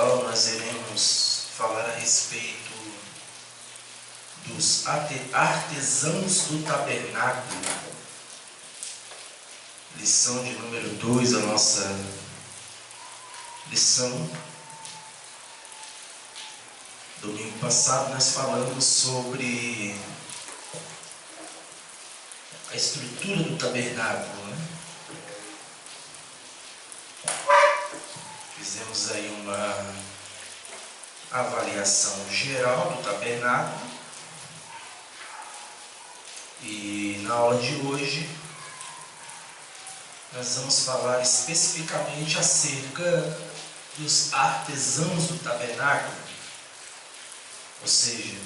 pessoal, nós iremos falar a respeito dos artesãos do tabernáculo. Lição de número 2, a nossa lição. Domingo passado nós falamos sobre a estrutura do tabernáculo, né? Fizemos aí uma avaliação geral do tabernáculo e na aula de hoje nós vamos falar especificamente acerca dos artesãos do tabernáculo, ou seja,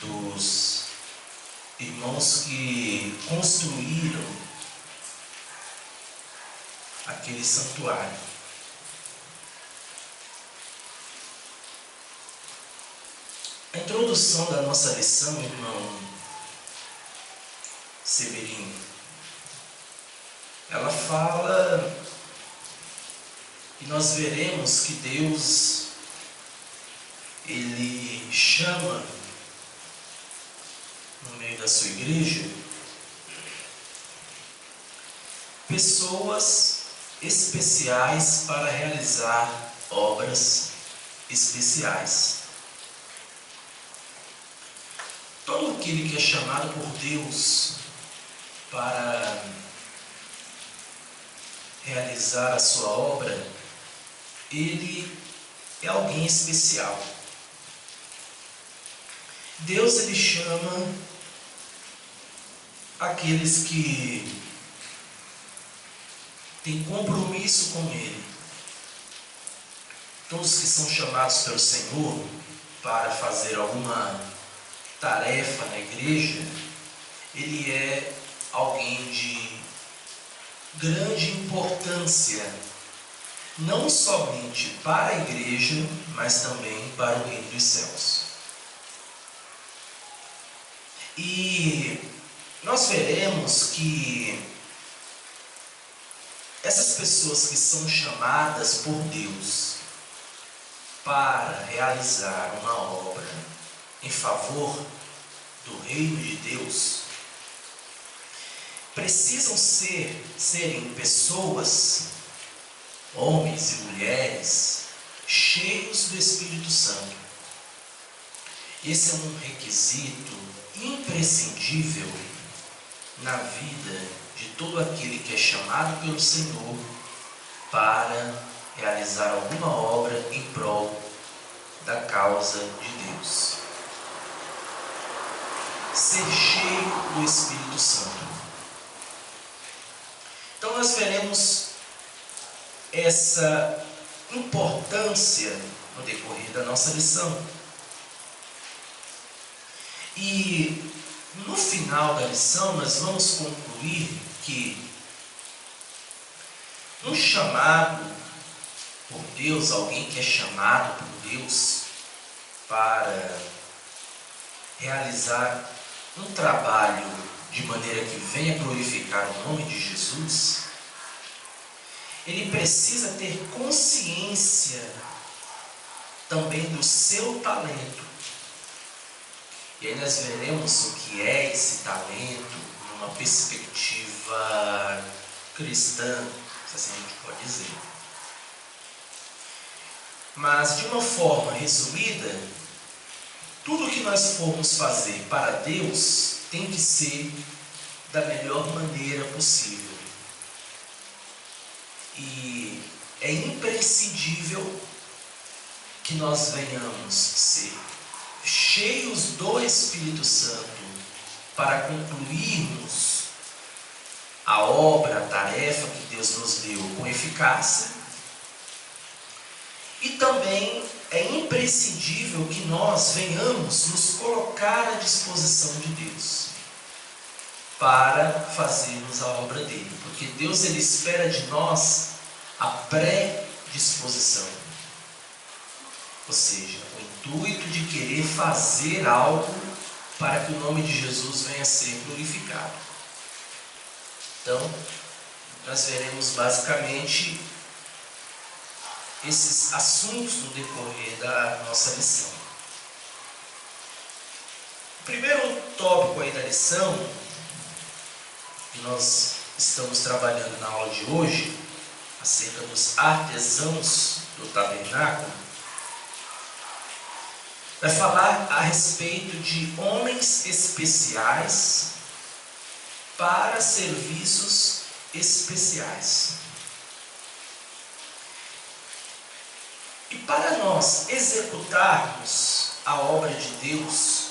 dos irmãos que construíram aquele santuário. A introdução da nossa lição, irmão Severino, ela fala e nós veremos que Deus, Ele chama no meio da sua igreja pessoas especiais para realizar obras especiais. Todo aquele que é chamado por Deus para realizar a sua obra, ele é alguém especial. Deus, ele chama aqueles que têm compromisso com Ele. Todos que são chamados pelo Senhor para fazer alguma tarefa na igreja, ele é alguém de grande importância, não somente para a igreja, mas também para o reino dos céus. E nós veremos que essas pessoas que são chamadas por Deus para realizar uma obra em favor do reino de Deus, precisam serem pessoas, homens e mulheres, cheios do Espírito Santo. Esse é um requisito imprescindível na vida de todo aquele que é chamado pelo Senhor para realizar alguma obra em prol da causa de Deus. Ser cheio do Espírito Santo. Então nós veremos essa importância no decorrer da nossa lição. E no final da lição nós vamos concluir que um chamado por Deus, alguém que é chamado por Deus para realizar um trabalho de maneira que venha glorificar o nome de Jesus, ele precisa ter consciência também do seu talento. E aí nós veremos o que é esse talento numa perspectiva cristã, se assim a gente pode dizer. Mas de uma forma resumida, tudo que nós formos fazer para Deus tem que ser da melhor maneira possível. E é imprescindível que nós venhamos ser cheios do Espírito Santo para concluirmos a obra, a tarefa que Deus nos deu com eficácia. E também é imprescindível que nós venhamos nos colocar à disposição de Deus para fazermos a obra dele, porque Deus, ele espera de nós a pré-disposição, ou seja, o intuito de querer fazer algo para que o nome de Jesus venha a ser glorificado. Então, nós veremos basicamente esses assuntos no decorrer da nossa lição. O primeiro tópico aí da lição, que nós estamos trabalhando na aula de hoje, acerca dos artesãos do tabernáculo, vai falar a respeito de homens especiais para serviços especiais. E para nós executarmos a obra de Deus,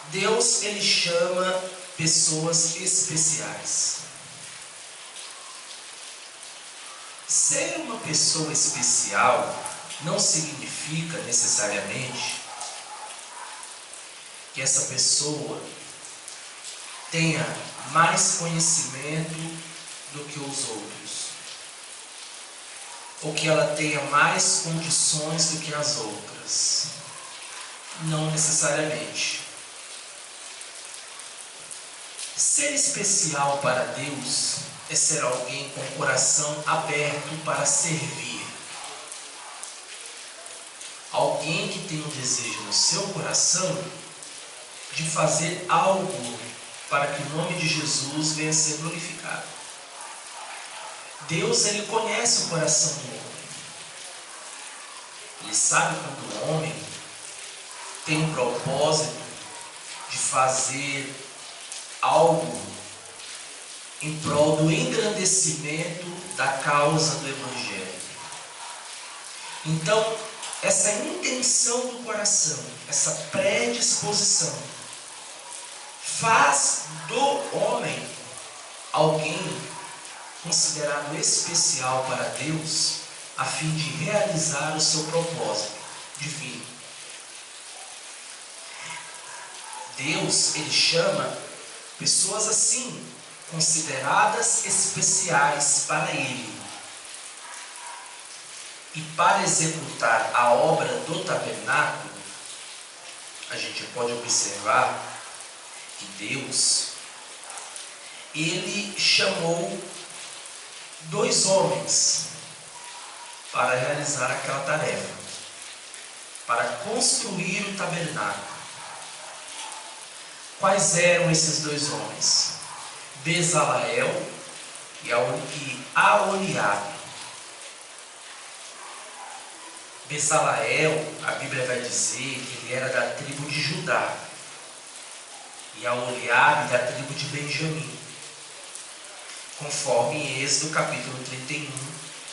Deus ele chama pessoas especiais. Ser uma pessoa especial não significa necessariamente que essa pessoa tenha mais conhecimento do que os outros, ou que ela tenha mais condições do que as outras. Não necessariamente. Ser especial para Deus é ser alguém com o coração aberto para servir. Alguém que tem um desejo no seu coração de fazer algo para que o nome de Jesus venha a ser glorificado. Deus, ele conhece o coração do homem. Ele sabe quando o homem tem um propósito de fazer algo em prol do engrandecimento da causa do Evangelho. Então, essa intenção do coração, essa predisposição, faz do homem alguém considerado especial para Deus, a fim de realizar o seu propósito divino. Deus, ele chama pessoas assim, consideradas especiais para Ele. E para executar a obra do tabernáculo, a gente pode observar que Deus, ele chamou 2 homens para realizar aquela tarefa, para construir o tabernáculo. Quais eram esses 2 homens? Bezaleel e Aholiabe. Bezaleel, a Bíblia vai dizer que ele era da tribo de Judá, e Aholiabe da tribo de Benjamim, conforme em Êxodo capítulo 31,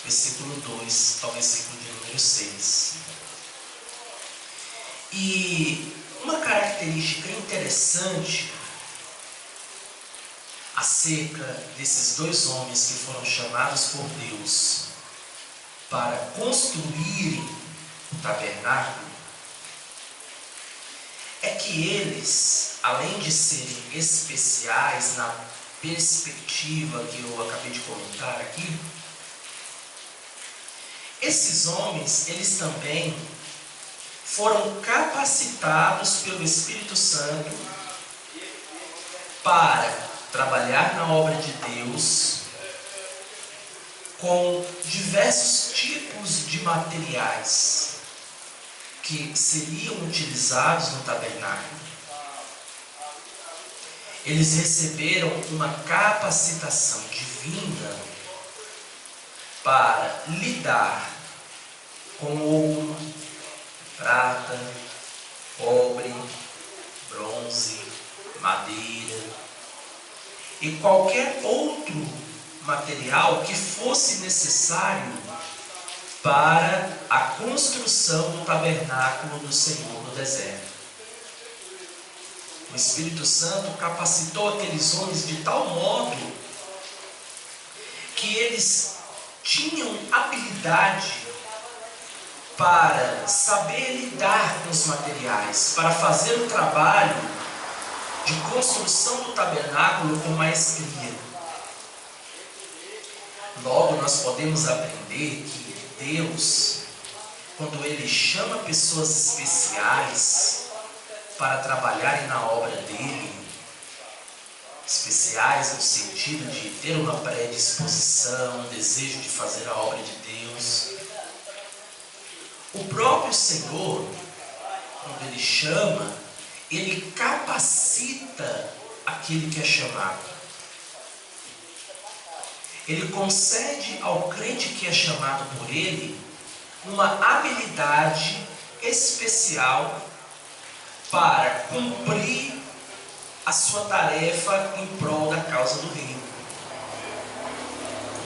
versículo 2 ao versículo de número 6. E uma característica interessante acerca desses 2 homens que foram chamados por Deus para construírem o tabernáculo é que eles, além de serem especiais na perspectiva que eu acabei de comentar aqui, esses homens, eles também foram capacitados pelo Espírito Santo para trabalhar na obra de Deus com diversos tipos de materiais que seriam utilizados no tabernáculo. Eles receberam uma capacitação divina para lidar com ouro, prata, cobre, bronze, madeira e qualquer outro material que fosse necessário para a construção do tabernáculo do Senhor no deserto. O Espírito Santo capacitou aqueles homens de tal modo que eles tinham habilidade para saber lidar com os materiais, para fazer o trabalho de construção do tabernáculo com maestria. Logo, nós podemos aprender que Deus, quando Ele chama pessoas especiais para trabalharem na obra dEle, especiais no sentido de ter uma predisposição, um desejo de fazer a obra de Deus. O próprio Senhor, quando Ele chama, Ele capacita aquele que é chamado. Ele concede ao crente que é chamado por Ele uma habilidade especial para cumprir a sua tarefa em prol da causa do reino.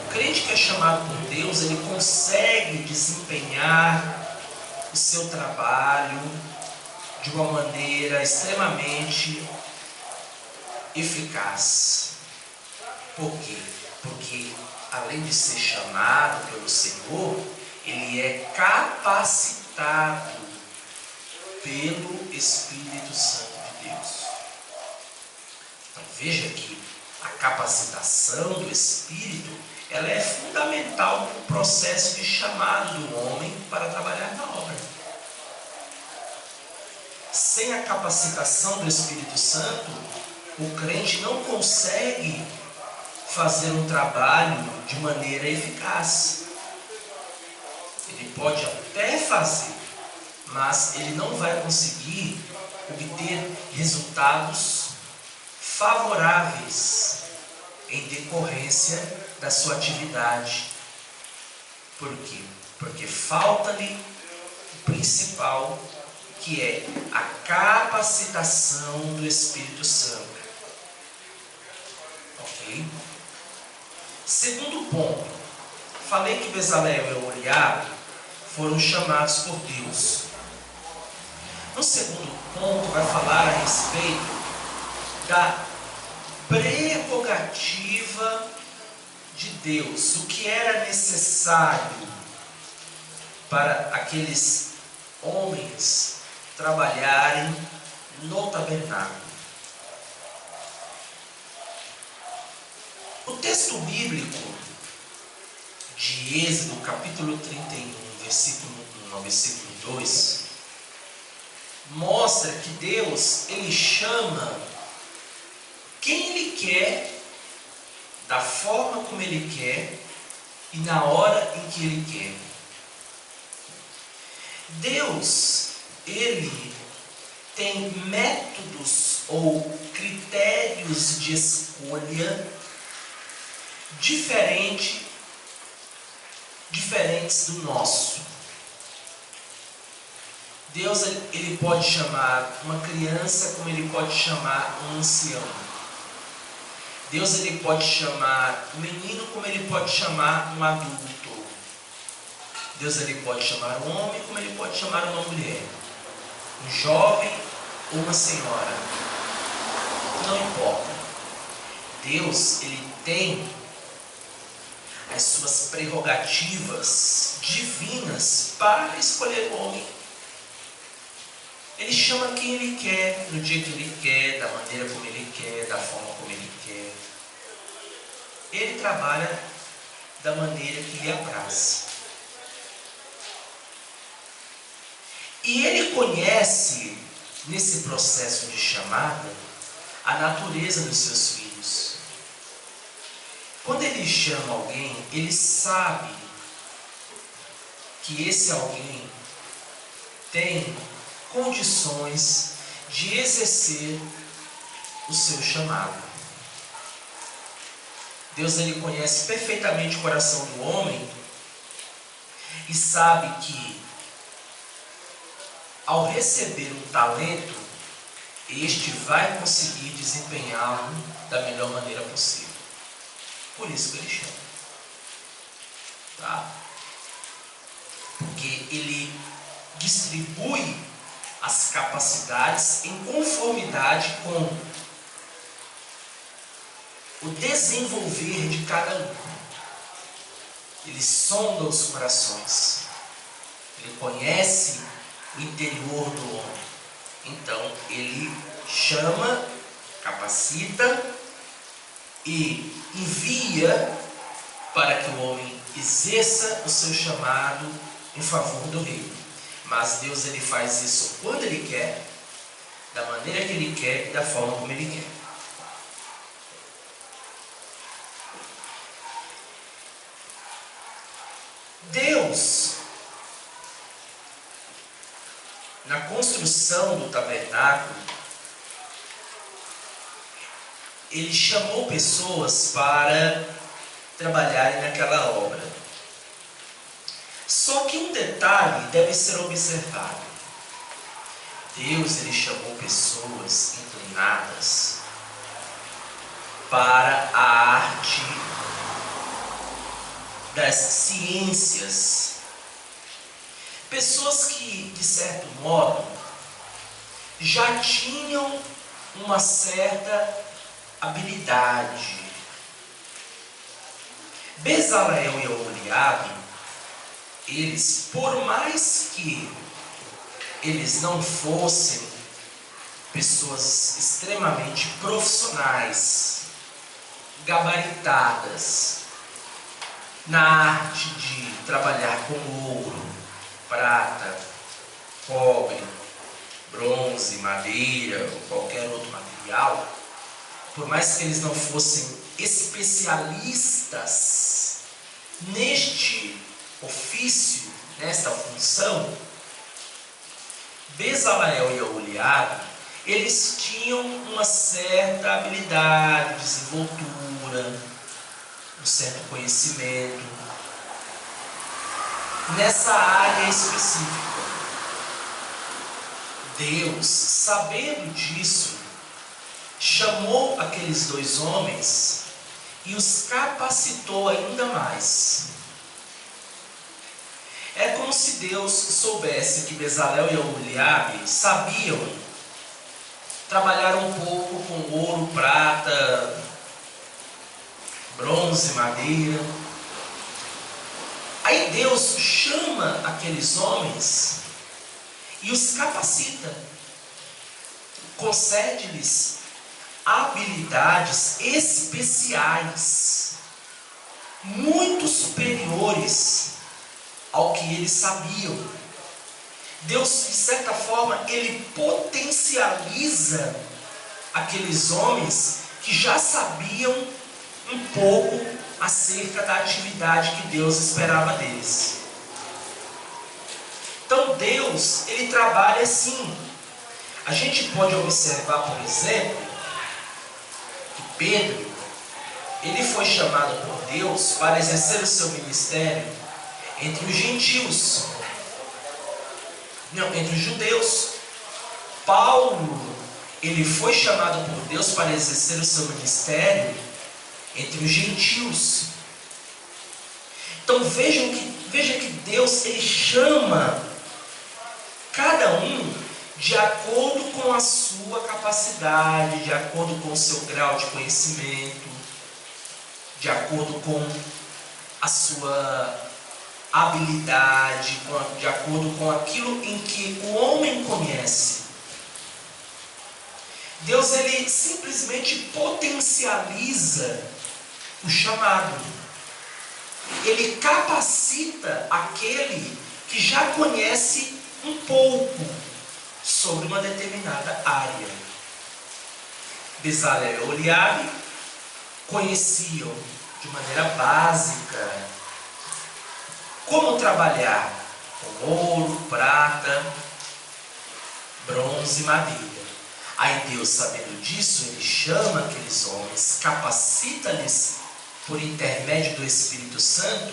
O crente que é chamado por Deus, ele consegue desempenhar o seu trabalho de uma maneira extremamente eficaz. Por quê? Porque além de ser chamado pelo Senhor, ele é capacitado pelo Espírito Santo de Deus. Então veja que a capacitação do Espírito, ela é fundamental no processo de chamado do homem para trabalhar na obra. Sem a capacitação do Espírito Santo, o crente não consegue fazer um trabalho de maneira eficaz. Ele pode até fazer, mas ele não vai conseguir obter resultados favoráveis em decorrência da sua atividade. Por quê? Porque falta-lhe o principal, que é a capacitação do Espírito Santo. Ok? Segundo ponto, falei que Bezalel e Oholiabe foram chamados por Deus. No segundo ponto, vai falar a respeito da prerrogativa de Deus, o que era necessário para aqueles homens trabalharem no tabernáculo. O texto bíblico de Êxodo, capítulo 31, versículo 1 ao versículo 2, mostra que Deus, Ele chama quem Ele quer, da forma como Ele quer e na hora em que Ele quer. Deus, Ele tem métodos ou critérios de escolha diferentes do nosso. Deus, Ele pode chamar uma criança como Ele pode chamar um ancião. Deus, Ele pode chamar um menino como Ele pode chamar um adulto. Deus, Ele pode chamar um homem como Ele pode chamar uma mulher. Um jovem ou uma senhora. Não importa. Deus, Ele tem as suas prerrogativas divinas para escolher o homem. Ele chama quem Ele quer, no dia que Ele quer, da maneira como Ele quer, da forma como Ele quer. Ele trabalha da maneira que lhe apraz. E Ele conhece, nesse processo de chamada, a natureza dos seus filhos. Quando Ele chama alguém, Ele sabe que esse alguém tem condições de exercer o seu chamado. Deus, Ele conhece perfeitamente o coração do homem e sabe que ao receber um talento, este vai conseguir desempenhá-lo da melhor maneira possível. Por isso que Ele chama. Tá? Porque Ele distribui as capacidades em conformidade com o desenvolver de cada um. Ele sonda os corações. Ele conhece o interior do homem. Então, Ele chama, capacita e envia para que o homem exerça o seu chamado em favor do reino. Mas Deus, Ele faz isso quando Ele quer, da maneira que Ele quer e da forma como Ele quer. Deus, na construção do tabernáculo, Ele chamou pessoas para trabalharem naquela obra. Só que um detalhe deve ser observado. Deus, Ele chamou pessoas inclinadas para a arte das ciências. Pessoas que, de certo modo, já tinham uma certa habilidade. Bezaleel e Oholiabe, eles, por mais que eles não fossem pessoas extremamente profissionais, gabaritadas na arte de trabalhar com ouro, prata, cobre, bronze, madeira ou qualquer outro material, por mais que eles não fossem especialistas neste ofício, nesta função, Bezaleel e Oholiabe, eles tinham uma certa habilidade, desenvoltura, um certo conhecimento nessa área específica. Deus, sabendo disso, chamou aqueles dois homens e os capacitou ainda mais. É como se Deus soubesse que Bezaleel e Oholiabe sabiam trabalhar um pouco com ouro, prata, bronze, madeira. Aí Deus chama aqueles homens e os capacita, concede-lhes habilidades especiais, muito superiores ao que eles sabiam. Deus, de certa forma, Ele potencializa aqueles homens que já sabiam um pouco acerca da atividade que Deus esperava deles. Então Deus, Ele trabalha assim. A gente pode observar, por exemplo, que Pedro, ele foi chamado por Deus para exercer o seu ministério entre os gentios, não, entre os judeus. Paulo, ele foi chamado por Deus para exercer o seu ministério entre os gentios. Então veja que Deus, ele chama cada um de acordo com a sua capacidade, de acordo com o seu grau de conhecimento, de acordo com a sua habilidade, de acordo com aquilo em que o homem conhece. Deus, ele simplesmente potencializa o chamado. Ele capacita aquele que já conhece um pouco sobre uma determinada área. Bezaleel e Oholiabe conheciam de maneira básica como trabalhar com ouro, prata, bronze e madeira. Aí Deus, sabendo disso, Ele chama aqueles homens, capacita-lhes por intermédio do Espírito Santo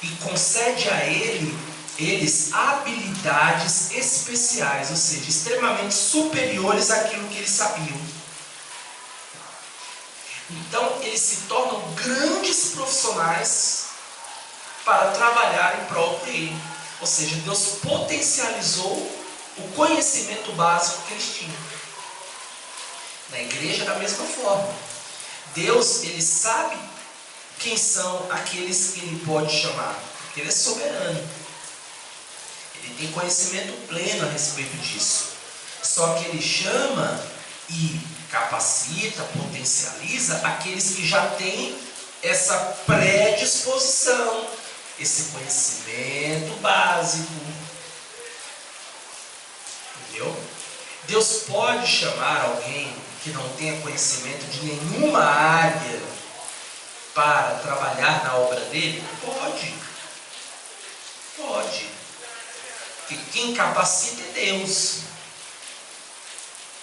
e concede a eles habilidades especiais, ou seja, extremamente superiores àquilo que eles sabiam. Então, eles se tornam grandes profissionais para trabalhar em prol dele. Ou seja, Deus potencializou o conhecimento básico que eles tinham. Na igreja, da mesma forma. Deus, ele sabe quem são aqueles que ele pode chamar, porque ele é soberano. Ele tem conhecimento pleno a respeito disso. Só que ele chama e capacita, potencializa aqueles que já têm essa predisposição, esse conhecimento básico. Entendeu? Deus pode chamar alguém que não tenha conhecimento de nenhuma área para trabalhar na obra dele? Pode. Que quem capacita é Deus.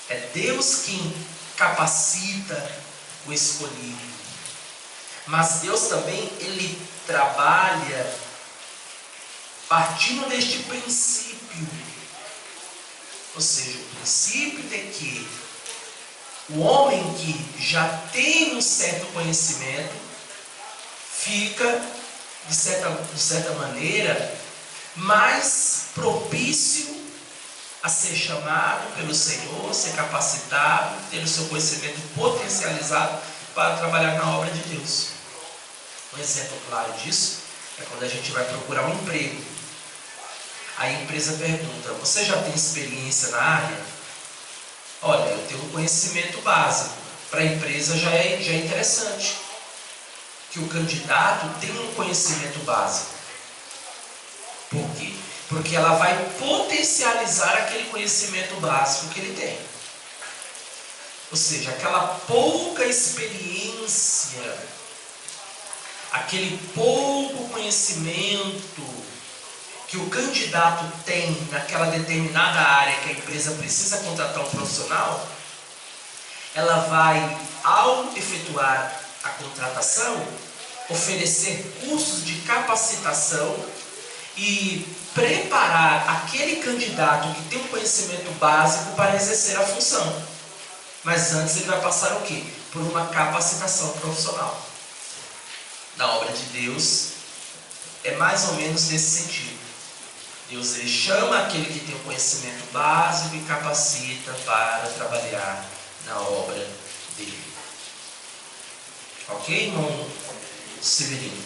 É Deus quem capacita o escolhido. Mas Deus também, Ele trabalha partindo deste princípio. Ou seja, o princípio de que o homem que já tem um certo conhecimento fica, de certa maneira, mais propício a ser chamado pelo Senhor, ser capacitado, ter o seu conhecimento potencializado para trabalhar na obra de Deus. Um exemplo claro disso é quando a gente vai procurar um emprego. Aí a empresa pergunta: você já tem experiência na área? Olha, eu tenho um conhecimento básico. Para a empresa já é interessante que o candidato tenha um conhecimento básico. Por quê? Porque ela vai potencializar aquele conhecimento básico que ele tem. Ou seja, aquela pouca experiência, aquele pouco conhecimento que o candidato tem naquela determinada área que a empresa precisa contratar um profissional, ela vai, ao efetuar a contratação, oferecer cursos de capacitação e preparar aquele candidato que tem um conhecimento básico para exercer a função. Mas antes ele vai passar o quê? Por uma capacitação profissional. Na obra de Deus, é mais ou menos nesse sentido. Deus, ele chama aquele que tem o conhecimento básico e capacita para trabalhar na obra dele. Ok, irmão Severino?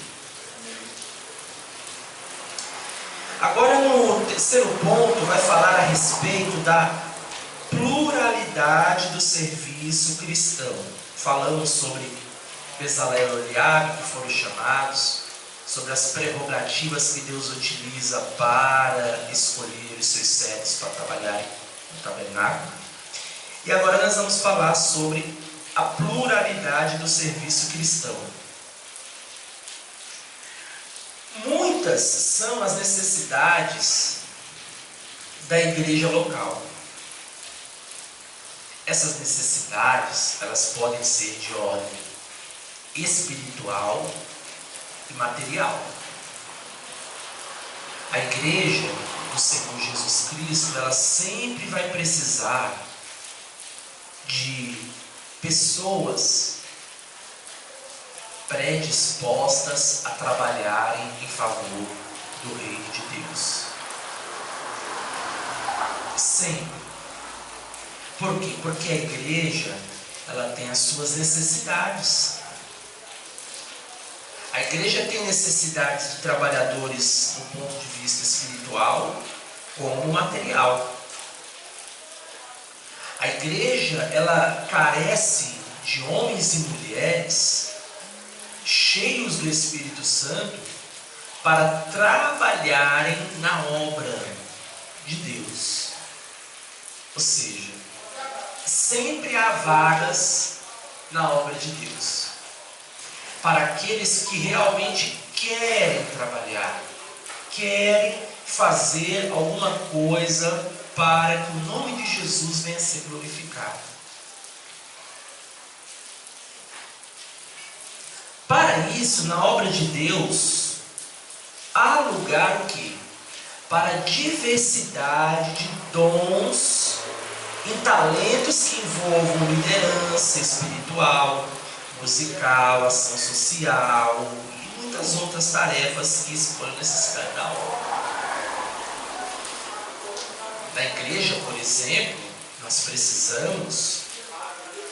Agora, no terceiro ponto, vai falar a respeito da pluralidade do serviço cristão. Falamos sobre Bezalel e Eliabe, que foram chamados, sobre as prerrogativas que Deus utiliza para escolher os seus servos para trabalhar no tabernáculo. E agora nós vamos falar sobre a pluralidade do serviço cristão. Muitas são as necessidades da igreja local. Essas necessidades, elas podem ser de ordem espiritual e material. A igreja do Senhor Jesus Cristo, ela sempre vai precisar de pessoas predispostas a trabalharem em favor do reino de Deus. Sempre. Por quê? Porque a igreja, ela tem as suas necessidades. A igreja tem necessidades de trabalhadores do ponto de vista espiritual como material. A igreja, ela carece de homens e mulheres cheios do Espírito Santo para trabalharem na obra de Deus. Ou seja, sempre há vagas na obra de Deus para aqueles que realmente querem trabalhar, querem fazer alguma coisa para que o nome de Jesus venha a ser glorificado. Para isso, na obra de Deus, há lugar o quê? Para a diversidade de dons e talentos que envolvam liderança espiritual, musical, ação social e muitas outras tarefas que expõem a necessidade da obra. Na igreja, por exemplo, nós precisamos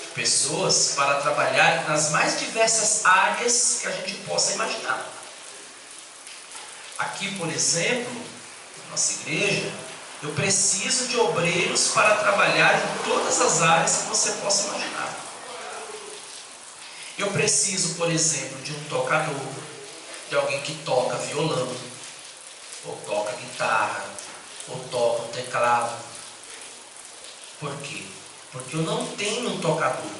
de pessoas para trabalhar nas mais diversas áreas que a gente possa imaginar. Aqui, por exemplo, na nossa igreja, eu preciso de obreiros para trabalhar em todas as áreas que você possa imaginar. Eu preciso, por exemplo, de um tocador, de alguém que toca violão, ou toca guitarra, ou toca um teclado. Por quê? Porque eu não tenho um tocador.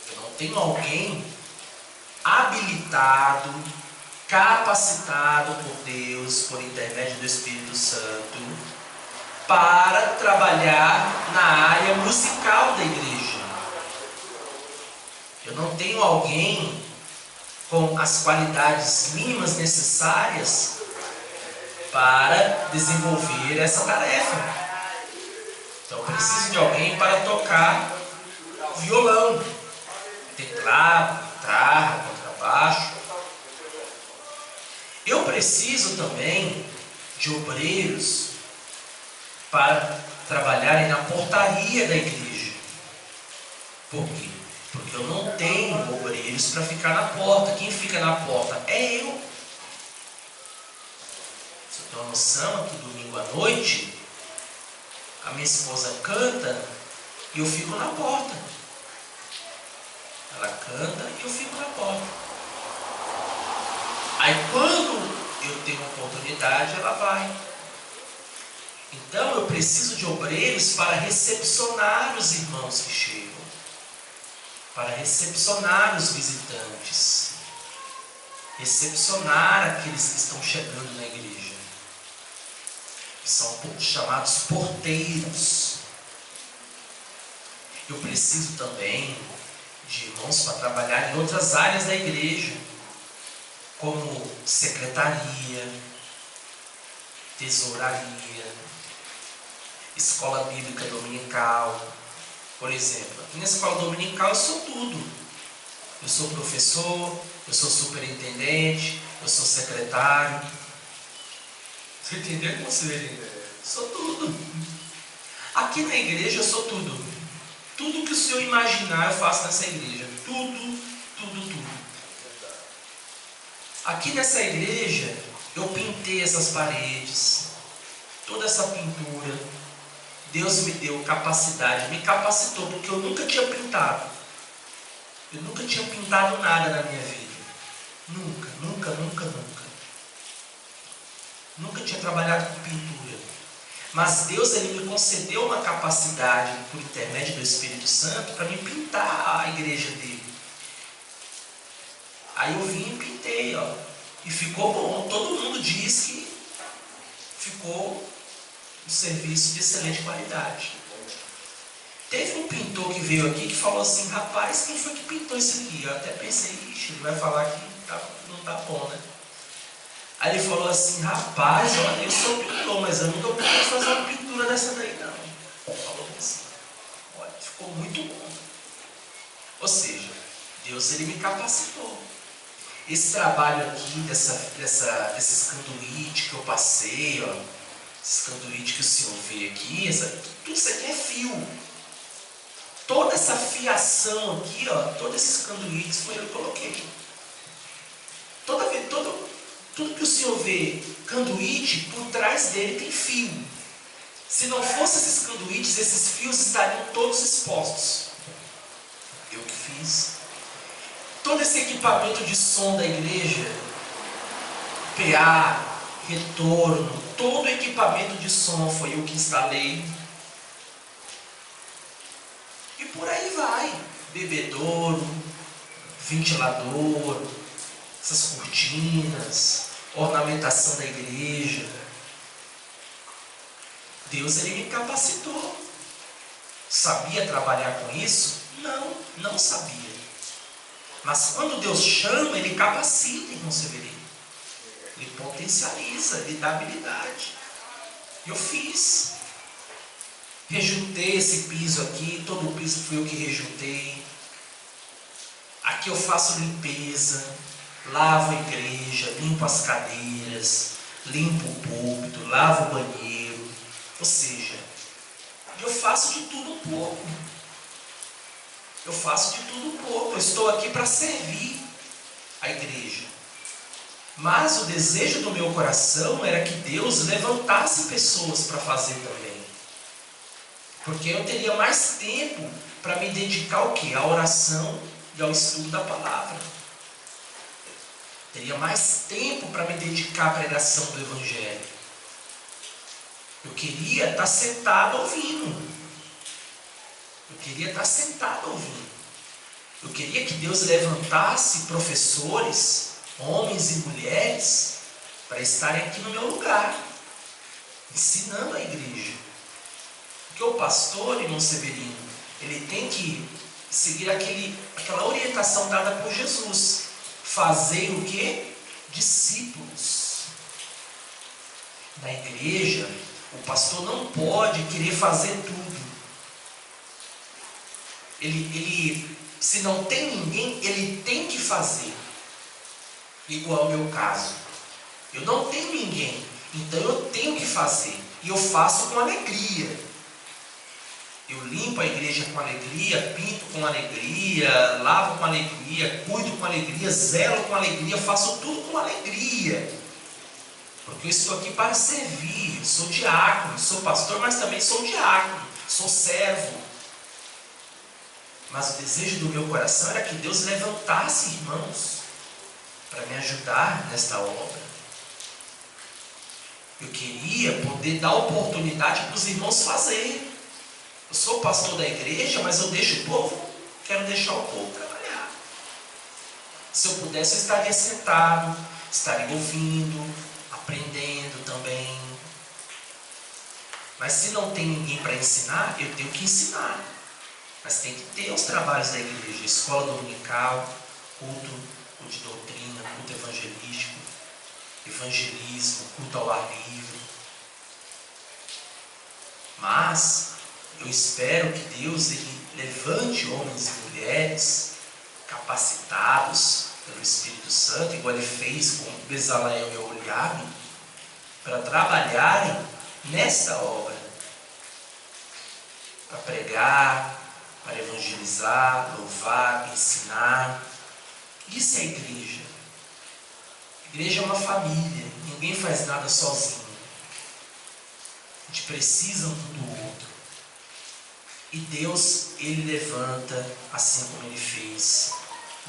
Eu não tenho alguém habilitado capacitado por Deus, por intermédio do Espírito Santo, para trabalhar na área musical da igreja. Eu não tenho alguém com as qualidades mínimas necessárias para desenvolver essa tarefa. Então eu preciso de alguém para tocar violão, teclado, guitarra, contrabaixo. Eu preciso também de obreiros para trabalharem na portaria da igreja. Por quê? Porque eu não tenho obreiros para ficar na porta. Quem fica na porta é eu. Você tem uma noção, aqui domingo à noite, a minha esposa canta e eu fico na porta. Ela canta e eu fico na porta. Aí quando eu tenho oportunidade, ela vai. Então eu preciso de obreiros para recepcionar os irmãos que chegam, para recepcionar os visitantes, recepcionar aqueles que estão chegando na igreja, que são chamados porteiros. Eu preciso também de irmãos para trabalhar em outras áreas da igreja, como secretaria, tesouraria, escola bíblica dominical. Por exemplo, aqui na escola dominical eu sou tudo. Eu sou professor, eu sou superintendente, eu sou secretário. Você entendeu, conselheiro? Sou tudo. Aqui na igreja eu sou tudo. Tudo que o senhor imaginar eu faço nessa igreja. Tudo, tudo, tudo. Aqui nessa igreja eu pintei essas paredes, toda essa pintura. Deus me deu capacidade, me capacitou, porque eu nunca tinha pintado. Eu nunca tinha pintado nada na minha vida. Nunca, nunca, nunca, nunca. Nunca tinha trabalhado com pintura. Mas Deus, Ele me concedeu uma capacidade, por intermédio do Espírito Santo, para me pintar a igreja dele. Aí eu vim e pintei, ó. E ficou bom. Todo mundo diz que ficou um serviço de excelente qualidade. Teve um pintor que veio aqui que falou assim: rapaz, quem foi que pintou isso aqui? Eu até pensei, ixi, ele vai falar que não tá bom, né? Aí ele falou assim: rapaz, olha, eu sou pintor, mas eu nunca pude fazer uma pintura dessa daí não. Falou assim: olha, ficou muito bom. Ou seja, Deus, Ele me capacitou. Esse trabalho aqui, desses canduítes que eu passei, ó, esses canduítes que o senhor vê aqui, tudo isso aqui é fio. Toda essa fiação aqui, ó, todos esses canduítes foi eu que coloquei. Tudo que o senhor vê canduíte, por trás dele tem fio. Se não fossem esses canduítes, esses fios estariam todos expostos. Eu que fiz. Todo esse equipamento de som da igreja, PA, retorno, todo o equipamento de som foi eu que instalei. E por aí vai. Bebedouro, ventilador, essas cortinas, ornamentação da igreja. Deus, Ele me capacitou. Sabia trabalhar com isso? Não sabia. Mas quando Deus chama, Ele capacita, irmão Severino. Ele potencializa, Ele dá habilidade. Eu fiz. Rejuntei esse piso aqui, todo o piso fui eu que rejuntei. Aqui eu faço limpeza, lavo a igreja, limpo as cadeiras, limpo o púlpito, lavo o banheiro. Ou seja, eu faço de tudo um pouco. Eu faço de tudo um pouco. Eu estou aqui para servir a igreja. Mas o desejo do meu coração era que Deus levantasse pessoas para fazer também. Porque eu teria mais tempo para me dedicar ao quê? À oração e ao estudo da palavra. Teria mais tempo para me dedicar à pregação do Evangelho. Eu queria estar sentado ouvindo. Eu queria estar sentado ouvindo. Eu queria que Deus levantasse professores homens e mulheres para estarem aqui no meu lugar, ensinando a igreja. Porque o pastor, irmão Severino, ele tem que seguir aquela orientação dada por Jesus. Fazer o quê? Discípulos. Na igreja, o pastor não pode querer fazer tudo. Ele, se não tem ninguém, ele tem que fazer. Igual ao meu caso. Eu não tenho ninguém, então eu tenho que fazer. E eu faço com alegria. Eu limpo a igreja com alegria, pinto com alegria, lavo com alegria, cuido com alegria, zelo com alegria, faço tudo com alegria. Porque eu estou aqui para servir. Eu sou diácono, sou pastor, mas também sou diácono, sou servo. Mas o desejo do meu coração era que Deus levantasse irmãos para me ajudar nesta obra. Eu queria poder dar oportunidade para os irmãos fazerem. Eu sou pastor da igreja, mas eu deixo o povo, quero deixar o povo trabalhar. Se eu pudesse, eu estaria sentado, estaria ouvindo, aprendendo também. Mas se não tem ninguém para ensinar, eu tenho que ensinar. Mas tem que ter os trabalhos da igreja, escola dominical, culto de doutrina, culto evangelístico, evangelismo, culto ao ar livre. Mas eu espero que Deus ele levante homens e mulheres capacitados pelo Espírito Santo, igual ele fez com Bezalel e Oholiabe, para trabalharem nesta obra, para pregar, para evangelizar, louvar, ensinar. Isso é igreja. Igreja é uma família, ninguém faz nada sozinho. A gente precisa um do outro. E Deus, ele levanta, assim como ele fez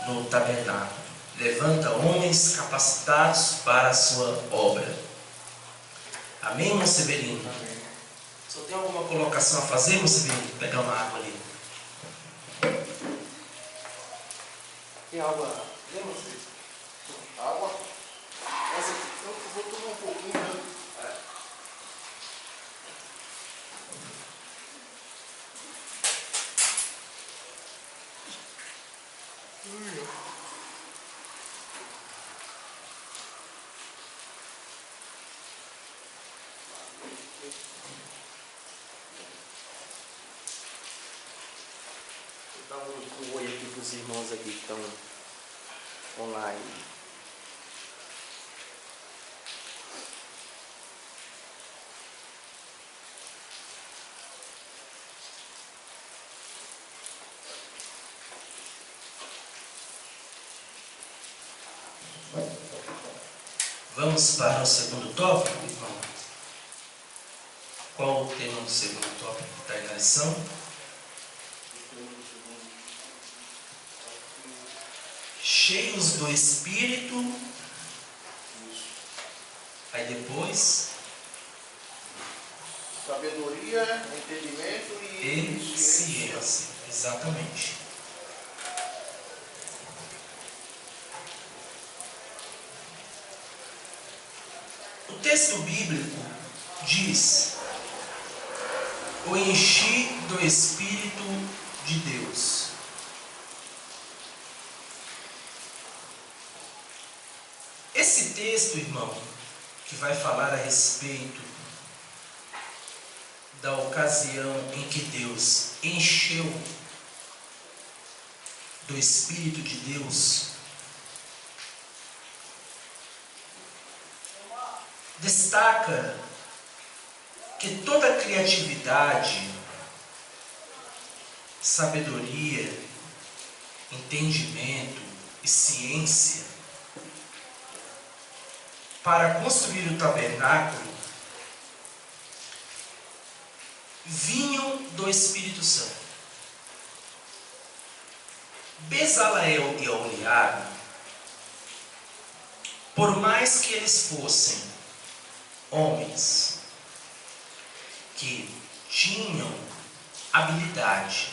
no tabernáculo. Levanta homens capacitados para a sua obra. Amém, irmão Severino? Amém. Só tem alguma colocação a fazer, irmão Severino? Pegar uma água ali. Tem água? Lembra vocês? Água? Essa aqui, eu vou tomar um pouquinho, né? Vou dar um oi aqui para os irmãos aqui que estão online. Vamos para o segundo tópico, irmão. Qual o tema do segundo tópico que está aí na lição? Cheios do Espírito. Aí depois, sabedoria, entendimento e ciência. Exatamente. O texto bíblico diz: o enchi do Espírito de Deus. Esse texto, irmão, que vai falar a respeito da ocasião em que Deus encheu do Espírito de Deus, destaca que toda criatividade, sabedoria, entendimento e ciência para construir o tabernáculo vinham do Espírito Santo. Bezalel e Oholiabe, por mais que eles fossem homens que tinham habilidade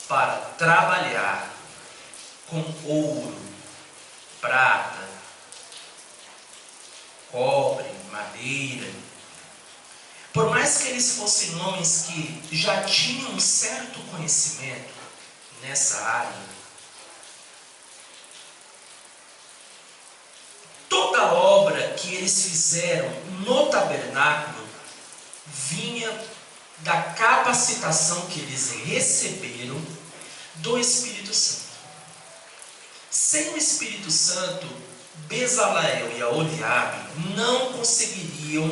para trabalhar com ouro, prata, cobre, madeira. Por mais que eles fossem homens que já tinham um certo conhecimento nessa área, toda obra que eles fizeram no tabernáculo vinha da capacitação que eles receberam do Espírito Santo. Sem o Espírito Santo, Bezaleel e Aholiabe não conseguiriam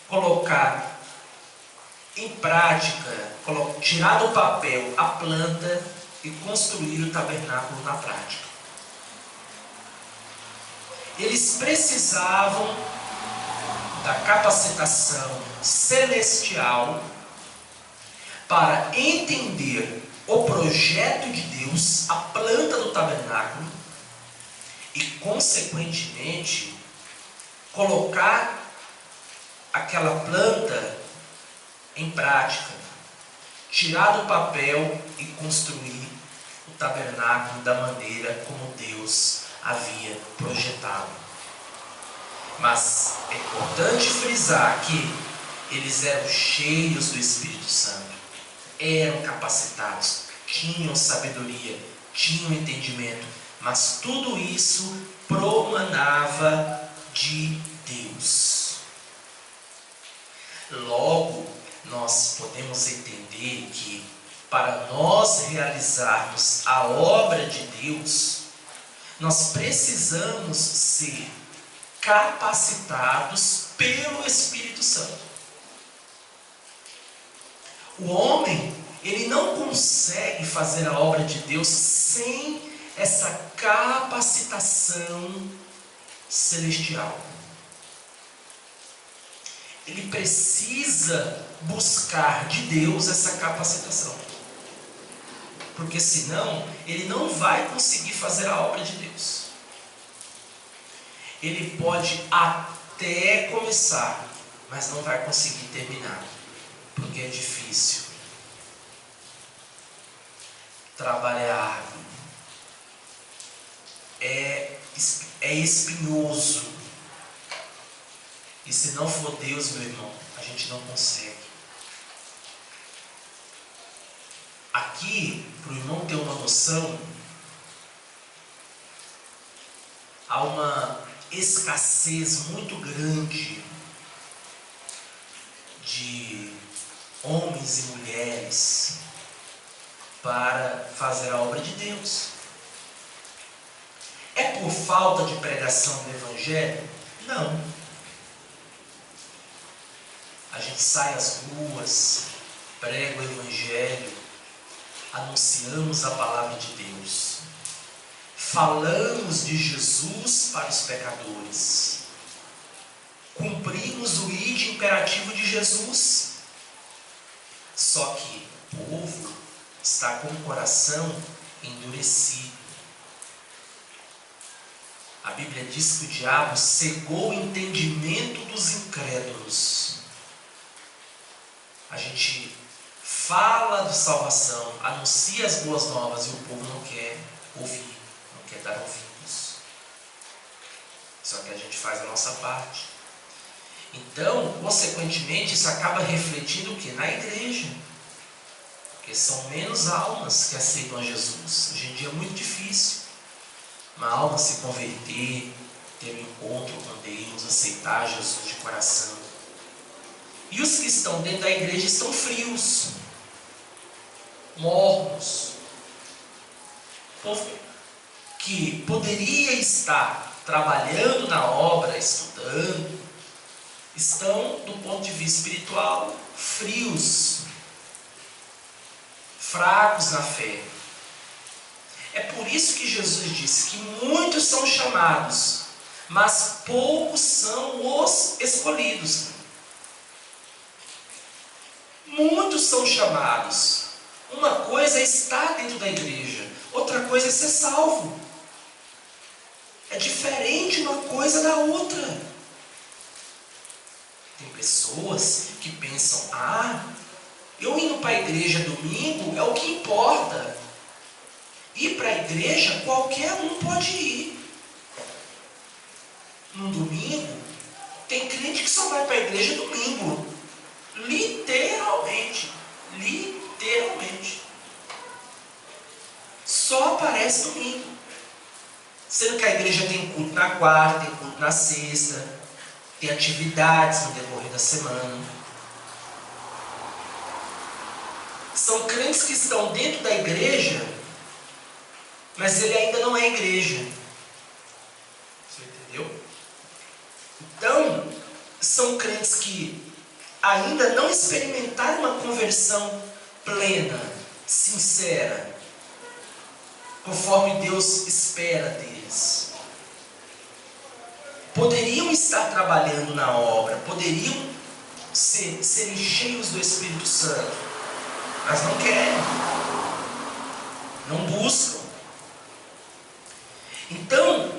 colocar em prática, tirar do papel a planta e construir o tabernáculo na prática. Eles precisavam da capacitação celestial para entender o projeto de Deus, a planta do tabernáculo, e consequentemente colocar aquela planta em prática, tirar do papel e construir o tabernáculo da maneira como Deus havia projetado. Mas é importante frisar que eles eram cheios do Espírito Santo, eram capacitados, tinham sabedoria, tinham entendimento, mas tudo isso promanava de Deus. Logo, nós podemos entender que para nós realizarmos a obra de Deus, nós precisamos ser capacitados pelo Espírito Santo. O homem, ele não consegue fazer a obra de Deus sem essa capacitação celestial. Ele precisa buscar de Deus essa capacitação, porque senão ele não vai conseguir fazer a obra de Deus. Ele pode até começar, mas não vai conseguir terminar, porque é difícil. Trabalhar é espinhoso. E se não for Deus, meu irmão, a gente não consegue. Aqui, para o irmão ter uma noção, há uma escassez muito grande de homens e mulheres para fazer a obra de Deus. É por falta de pregação do Evangelho? Não. A gente sai às ruas, prega o Evangelho, anunciamos a palavra de Deus, falamos de Jesus para os pecadores, cumprimos o ide imperativo de Jesus. Só que o povo está com o coração endurecido. A Bíblia diz que o diabo cegou o entendimento dos incrédulos. A gente fala de salvação, anuncia as boas novas e o povo não quer ouvir, não quer dar ouvidos. Só que a gente faz a nossa parte. Então, consequentemente, isso acaba refletindo o quê? Na igreja. Porque são menos almas que aceitam a Jesus. Hoje em dia é muito difícil uma alma se converter, ter um encontro com Deus, aceitar Jesus de coração. E os que estão dentro da igreja estão frios, mornos. O povo que poderia estar trabalhando na obra, estudando, estão, do ponto de vista espiritual, frios, fracos na fé. É por isso que Jesus disse que muitos são chamados, mas poucos são os escolhidos. Muitos são chamados. Uma coisa é estar dentro da igreja, outra coisa é ser salvo. É diferente uma coisa da outra. Tem pessoas que pensam, eu indo para a igreja domingo é o que importa. Ir para a igreja, qualquer um pode ir. No domingo, tem crente que só vai para a igreja domingo. Literalmente. Literalmente. Só aparece domingo. Sendo que a igreja tem culto na quarta, tem culto na sexta, tem atividades no decorrer da semana. São crentes que estão dentro da igreja, mas ele ainda não é igreja. Você entendeu? Então, são crentes que ainda não experimentaram uma conversão plena, sincera, conforme Deus espera deles. Poderiam estar trabalhando na obra, poderiam serem cheios do Espírito Santo, mas não querem, não buscam. Então,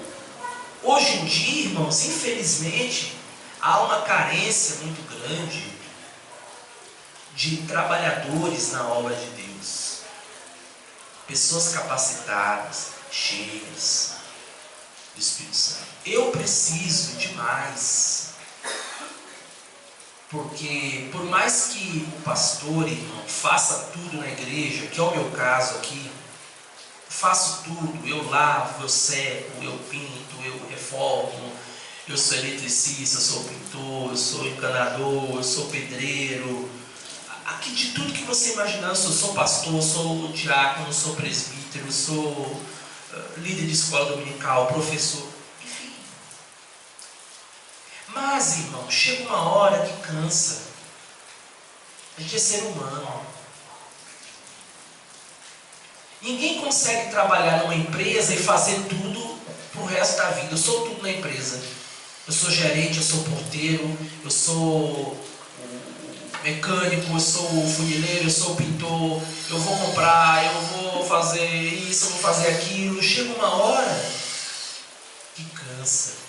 hoje em dia, irmãos, infelizmente, há uma carência muito grande de trabalhadores na obra de Deus. Pessoas capacitadas, cheias do Espírito Santo. Eu preciso demais. Porque por mais que o pastor, irmão, faça tudo na igreja, que é o meu caso aqui, faço tudo, eu lavo, eu seco, eu pinto, eu reformo, eu sou eletricista, eu sou pintor, eu sou encanador, eu sou pedreiro, aqui de tudo que você imaginar, eu sou pastor, sou diácono, sou presbítero, sou líder de escola dominical, professor, enfim. Mas, irmão, chega uma hora que cansa. A gente é ser humano. Ninguém consegue trabalhar numa empresa e fazer tudo pro resto da vida. Eu sou tudo na empresa. Eu sou gerente, eu sou porteiro, eu sou mecânico, eu sou funileiro, eu sou pintor, eu vou comprar, eu vou fazer isso, eu vou fazer aquilo. Chega uma hora que cansa.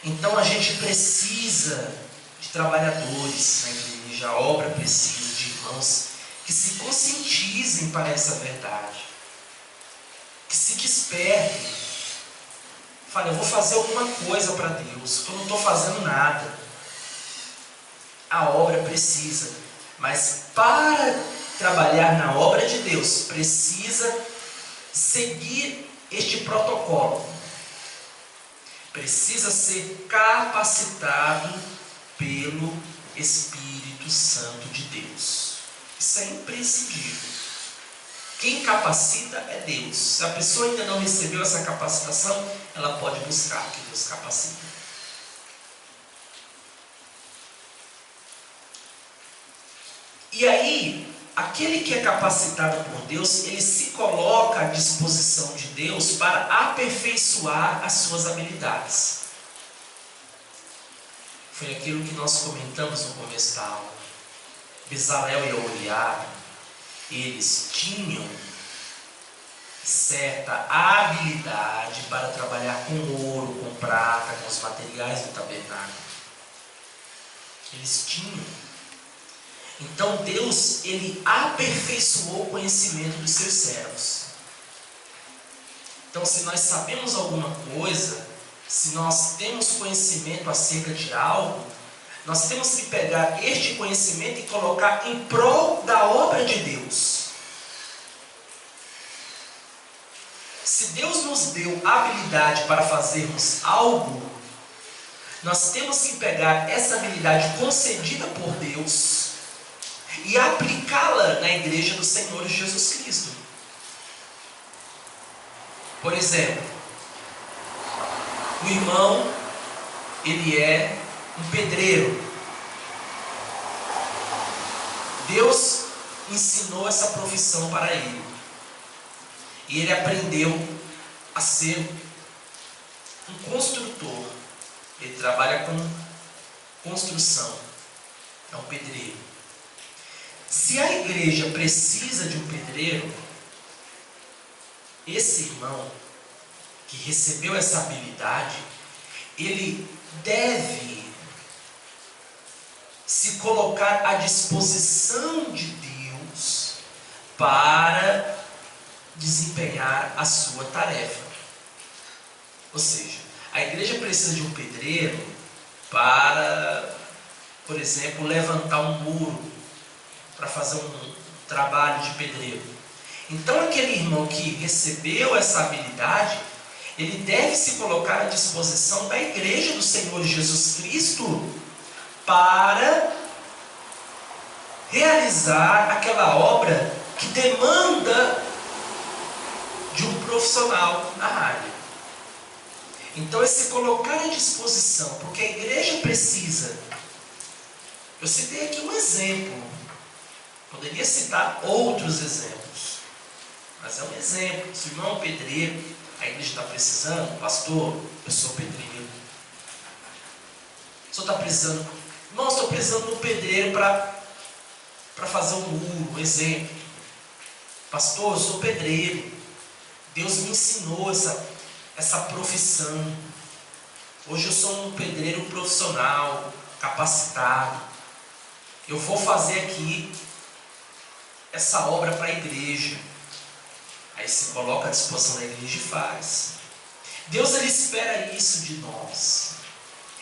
Então a gente precisa de trabalhadores na igreja, a obra precisa de irmãos que se conscientizem para essa verdade, que se despertem. Fala, eu vou fazer alguma coisa para Deus, que eu não estou fazendo nada. A obra precisa, mas para trabalhar na obra de Deus, precisa seguir este protocolo. Precisa ser capacitado pelo Espírito Santo de Deus. Isso é imprescindível. Quem capacita é Deus. Se a pessoa ainda não recebeu essa capacitação, ela pode buscar que Deus capacita. E aí, aquele que é capacitado por Deus, ele se coloca à disposição de Deus para aperfeiçoar as suas habilidades. Foi aquilo que nós comentamos no começo da aula. Bezalel e Oholiabe, eles tinham certa habilidade para trabalhar com ouro, com prata, com os materiais do tabernáculo. Eles tinham. Então Deus, ele aperfeiçoou o conhecimento dos seus servos. Então, se nós sabemos alguma coisa, se nós temos conhecimento acerca de algo, nós temos que pegar este conhecimento e colocar em prol da obra de Deus. Se Deus nos deu habilidade para fazermos algo, nós temos que pegar essa habilidade concedida por Deus e aplicá-la na igreja do Senhor Jesus Cristo. Por exemplo, o irmão, ele é um pedreiro. Deus ensinou essa profissão para ele. E ele aprendeu a ser um construtor. Ele trabalha com construção. É um pedreiro. Se a igreja precisa de um pedreiro, esse irmão que recebeu essa habilidade, ele deve se colocar à disposição de Deus para desempenhar a sua tarefa. Ou seja, a igreja precisa de um pedreiro para, por exemplo, levantar um muro, para fazer um trabalho de pedreiro. Então aquele irmão que recebeu essa habilidade, ele deve se colocar à disposição da igreja do Senhor Jesus Cristo para realizar aquela obra que demanda de um profissional na área. Então esse colocar à disposição, porque a igreja precisa. Eu citei aqui um exemplo, poderia citar outros exemplos, mas é um exemplo. Se o irmão é um pedreiro, a igreja está precisando, pastor, eu sou pedreiro. O senhor está precisando, irmão, estou precisando de um pedreiro para fazer um muro, um exemplo. Pastor, eu sou pedreiro. Deus me ensinou essa profissão. Hoje eu sou um pedreiro profissional, capacitado. Eu vou fazer aqui essa obra para a igreja. Aí se coloca à disposição da igreja e faz. Deus, ele espera isso de nós.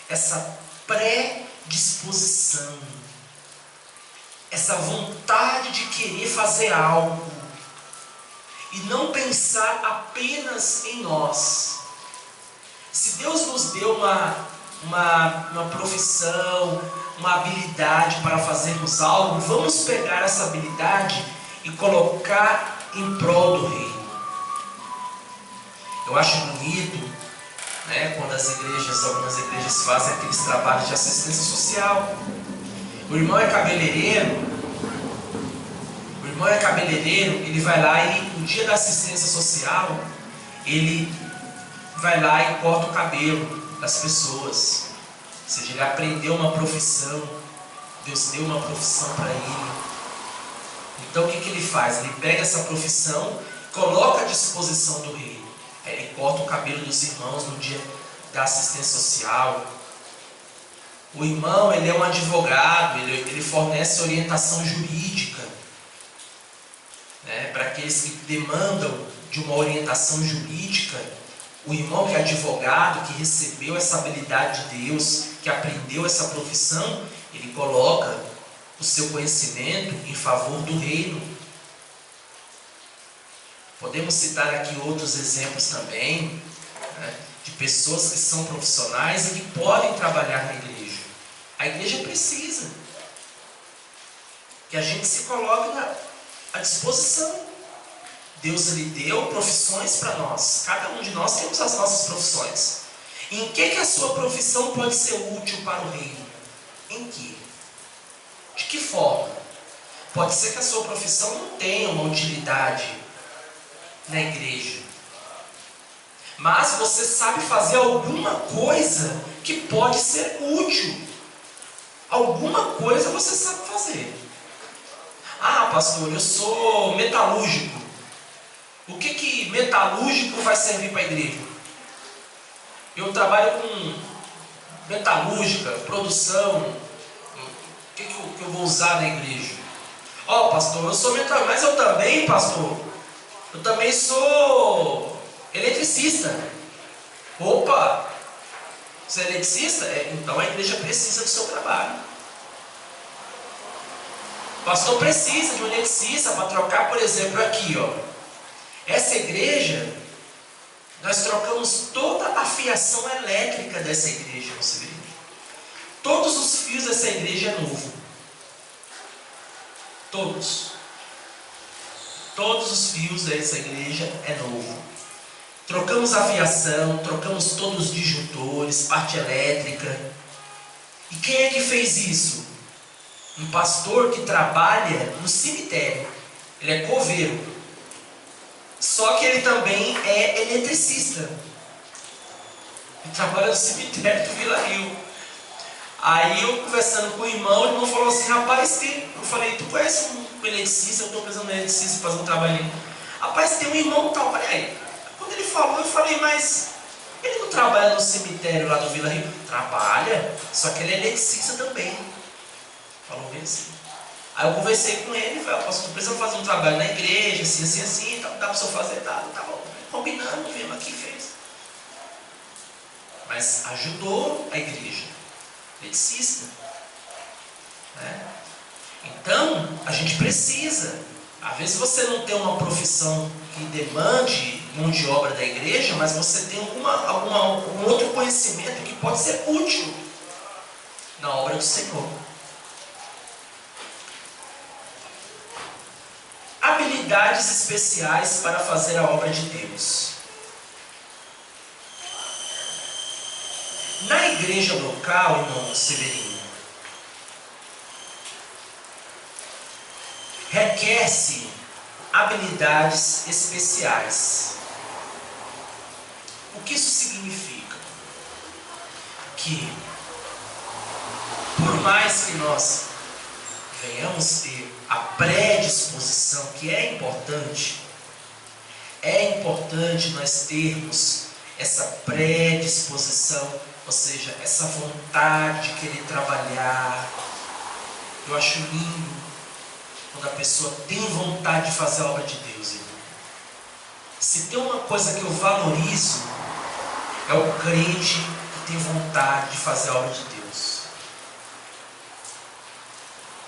Essa predisposição. Essa vontade de querer fazer algo. E não pensar apenas em nós. Se Deus nos deu uma profissão, uma habilidade para fazermos algo, vamos pegar essa habilidade e colocar em prol do reino. Eu acho bonito, né, quando algumas igrejas fazem aqueles trabalhos de assistência social. O irmão é cabeleireiro, ele vai lá e no dia da assistência social, ele vai lá e corta o cabelo das pessoas. Ou seja, ele aprendeu uma profissão, Deus deu uma profissão para ele. Então o que ele faz? Ele pega essa profissão, coloca à disposição do reino. Aí ele corta o cabelo dos irmãos no dia da assistência social. O irmão, ele é um advogado, ele fornece orientação jurídica, né, para aqueles que demandam de uma orientação jurídica. O irmão que é advogado, que recebeu essa habilidade de Deus, que aprendeu essa profissão, ele coloca o seu conhecimento em favor do reino. Podemos citar aqui outros exemplos também, né, de pessoas que são profissionais e que podem trabalhar na igreja. A igreja precisa que a gente se coloque à disposição. Deus, ele deu profissões para nós. Cada um de nós temos as nossas profissões. Em que a sua profissão pode ser útil para o reino? Em que? De que forma? Pode ser que a sua profissão não tenha uma utilidade na igreja, mas você sabe fazer alguma coisa que pode ser útil. Alguma coisa você sabe fazer. Ah, pastor, eu sou metalúrgico. O que metalúrgico vai servir para a igreja? Eu trabalho com metalúrgica, produção. O que eu vou usar na igreja? Ó, pastor, eu sou metalúrgico, mas eu também, pastor, eu também sou eletricista. Opa! Você é eletricista? Então a igreja precisa do seu trabalho. O pastor precisa de um eletricista para trocar, por exemplo, aqui, ó. Essa igreja, nós trocamos toda a fiação elétrica dessa igreja, você vê. Todos os fios dessa igreja é novo. Todos. Todos os fios dessa igreja é novo. Trocamos a fiação, trocamos todos os disjuntores, parte elétrica. E quem é que fez isso? Um pastor que trabalha no cemitério. Ele é coveiro. Só que ele também é eletricista. Ele trabalha no cemitério do Vila Rio. Aí eu conversando com o irmão falou assim, rapaz, eu falei, tu conhece um eletricista? Eu estou precisando de um eletricista para fazer um trabalho. Rapaz, tem um irmão tal, olha aí. Quando ele falou, eu falei, mas ele não trabalha no cemitério lá do Vila Rio? Trabalha, só que ele é eletricista também. Falou bem assim. Aí eu conversei com ele e falei, pastor, estou precisando fazer um trabalho na igreja, assim, dá para o senhor fazer? Tá bom. Combinando, viemos aqui e fez. Mas ajudou a igreja, eletricista. Né? Então, a gente precisa. Às vezes você não tem uma profissão que demande mão de obra da igreja, mas você tem algum outro conhecimento que pode ser útil na obra do Senhor. Habilidades especiais para fazer a obra de Deus. Na igreja local, irmão Severino, requer-se habilidades especiais. O que isso significa? Que, por mais que nós venhamos ter a predisposição, que é importante nós termos essa predisposição, ou seja, essa vontade de querer trabalhar. Eu acho lindo quando a pessoa tem vontade de fazer a obra de Deus, irmão. Se tem uma coisa que eu valorizo, é o crente que tem vontade de fazer a obra de Deus.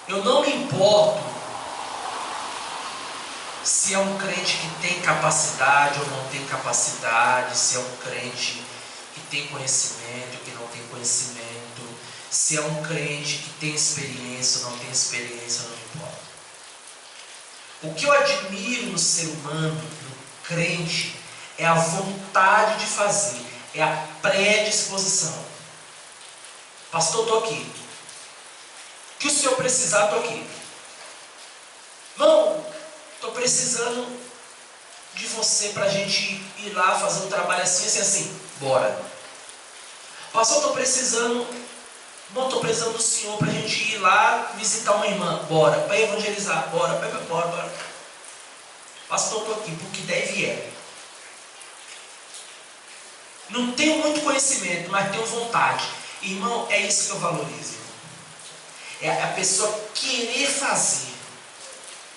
Eu não me importo se é um crente que tem capacidade ou não tem capacidade, se é um crente que tem conhecimento, que não tem conhecimento, se é um crente que tem experiência ou não tem experiência, não importa. O que eu admiro no ser humano, no crente, é a vontade de fazer, é a predisposição. Pastor, estou aqui. O que o senhor precisar, estou aqui. Irmão, estou precisando de você para a gente ir lá fazer um trabalho assim. Bora. Pastor, estou precisando do senhor para a gente ir lá visitar uma irmã. Bora. Para evangelizar. Bora. Pastor, estou aqui porque deve é. Não tenho muito conhecimento, mas tenho vontade. Irmão, é isso que eu valorizo. É a pessoa querer fazer.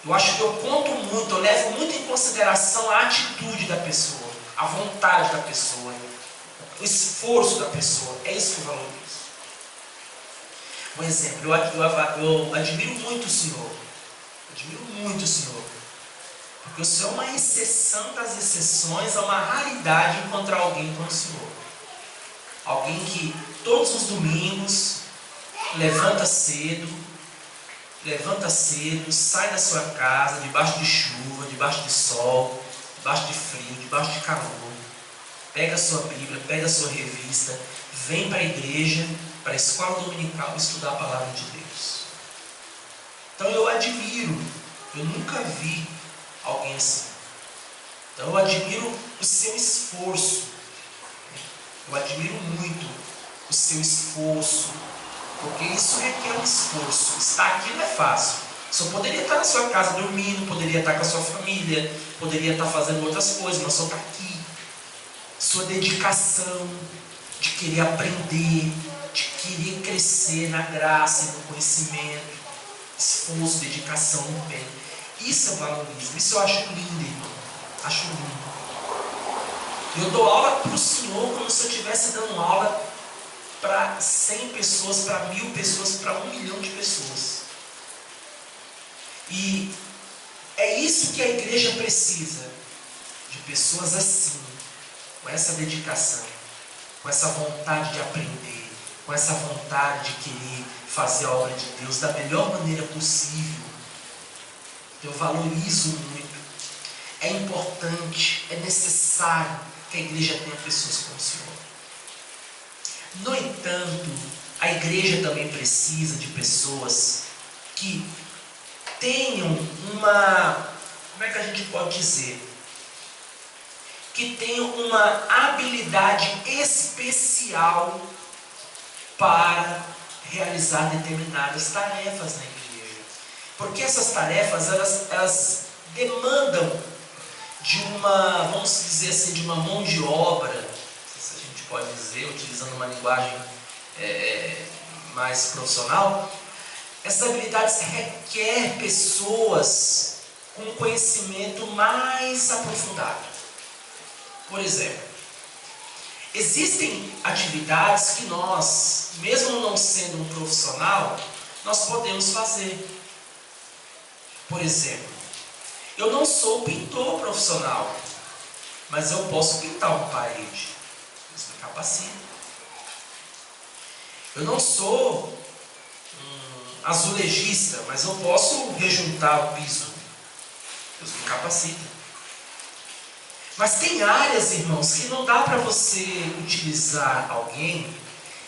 Eu acho que eu conto muito, eu levo muito em consideração a atitude da pessoa, a vontade da pessoa, o esforço da pessoa. É isso que eu valorizo. Um exemplo, eu admiro muito o Senhor. Porque o Senhor é uma exceção das exceções, é uma raridade encontrar alguém como o Senhor. Alguém que todos os domingos levanta cedo, sai da sua casa, debaixo de chuva, debaixo de sol, debaixo de frio, debaixo de calor, pega a sua Bíblia, pega a sua revista, vem para a igreja, para a escola dominical estudar a palavra de Deus. Então eu admiro, eu nunca vi alguém assim. Então eu admiro o seu esforço, eu admiro muito o seu esforço, porque isso requer um esforço. Estar aqui não é fácil. Só poderia estar na sua casa dormindo, poderia estar com a sua família, poderia estar fazendo outras coisas, mas só está aqui. Sua dedicação de querer aprender, de querer crescer na graça e no conhecimento, esforço, dedicação, empenho. Isso eu valorizo, isso eu acho lindo, irmão. Acho lindo. Eu dou aula para o Senhor como se eu estivesse dando aula para 100 pessoas, para 1000 pessoas, para 1 milhão de pessoas. E é isso que a igreja precisa, de pessoas assim, com essa dedicação, com essa vontade de aprender, com essa vontade de querer fazer a obra de Deus da melhor maneira possível. Eu valorizo muito. É importante, é necessário que a igreja tenha pessoas como o Senhor. No entanto, a igreja também precisa de pessoas que tenham como é que a gente pode dizer? Que tenham uma habilidade especial para realizar determinadas tarefas na igreja. Porque essas tarefas, elas demandam de vamos dizer assim, de uma mão de obra, se a gente pode dizer, utilizando uma linguagem mais profissional, Essas habilidades requerem pessoas com conhecimento mais aprofundado. Por exemplo, existem atividades que nós, mesmo não sendo um profissional, nós podemos fazer. Por exemplo, eu não sou pintor profissional, mas eu posso pintar uma parede. Isso me capacita. Eu não sou azulejista, mas eu posso rejuntar o piso. Deus me capacita. Mas tem áreas, irmãos, que não dá para você utilizar alguém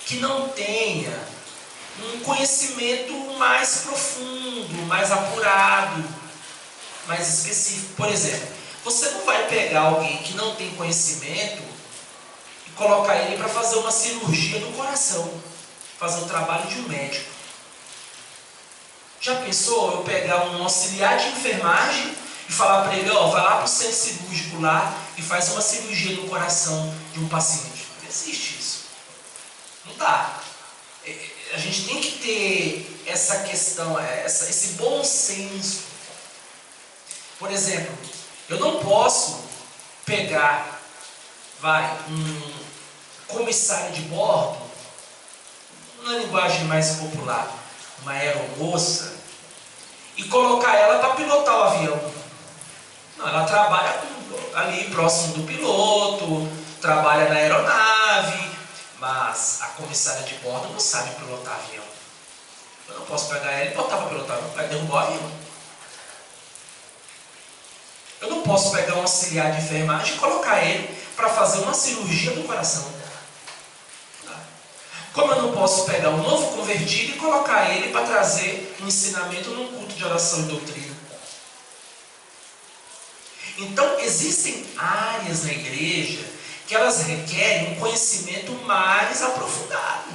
que não tenha um conhecimento mais profundo, mais apurado, mais específico. Por exemplo, você não vai pegar alguém que não tem conhecimento e colocar ele para fazer uma cirurgia do coração, fazer o trabalho de um médico. Já pensou eu pegar um auxiliar de enfermagem e falar para ele, vai lá para o centro cirúrgico lá e faz uma cirurgia no coração de um paciente? Não existe isso. Não dá. A gente tem que ter essa questão, esse bom senso. Por exemplo, eu não posso pegar um comissário de bordo, na linguagem mais popular, uma aeromoça, e colocar ela para pilotar o avião. Não, ela trabalha ali próximo do piloto, trabalha na aeronave, mas a comissária de bordo não sabe pilotar avião. Eu não posso pegar ela e botar para pilotar, não vai derrubar o avião. Eu não posso pegar um auxiliar de enfermagem e colocar ele para fazer uma cirurgia do coração. Como eu não posso pegar um novo convertido e colocar ele para trazer um ensinamento num culto de oração e doutrina. Então, existem áreas na igreja que elas requerem um conhecimento mais aprofundado,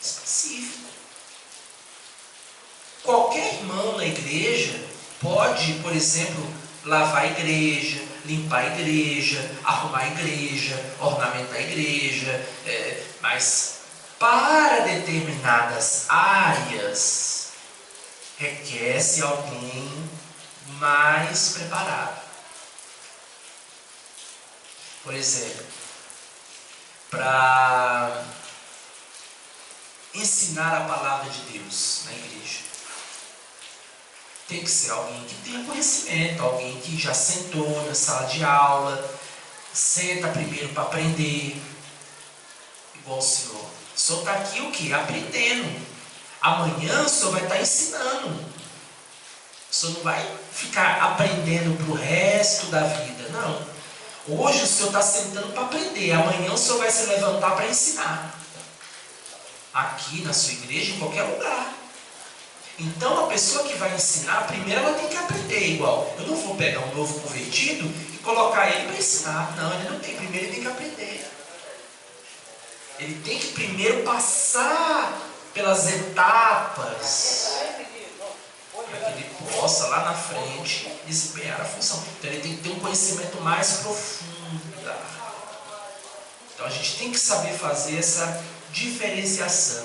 específico. Qualquer irmão na igreja pode, por exemplo, lavar a igreja, limpar a igreja, arrumar a igreja, ornamentar a igreja, mas para determinadas áreas requer-se alguém mais preparado. Por exemplo, para ensinar a palavra de Deus na igreja, tem que ser alguém que tenha conhecimento, alguém que já sentou na sala de aula, senta primeiro para aprender, igual o senhor. O senhor está aqui o quê? Aprendendo. Amanhã o senhor vai estar ensinando. O senhor não vai ficar aprendendo para o resto da vida, não. Hoje o senhor está sentando para aprender, amanhã o senhor vai se levantar para ensinar. Aqui na sua igreja, em qualquer lugar. Então a pessoa que vai ensinar, primeiro ela tem que aprender igual. Eu não vou pegar um novo convertido e colocar ele para ensinar. Não, ele não tem. Primeiro ele tem que aprender. Ele tem que primeiro passar pelas etapas para que ele possa lá na frente desempenhar a função. Então ele tem que ter um conhecimento mais profundo. Então a gente tem que saber fazer essa diferenciação.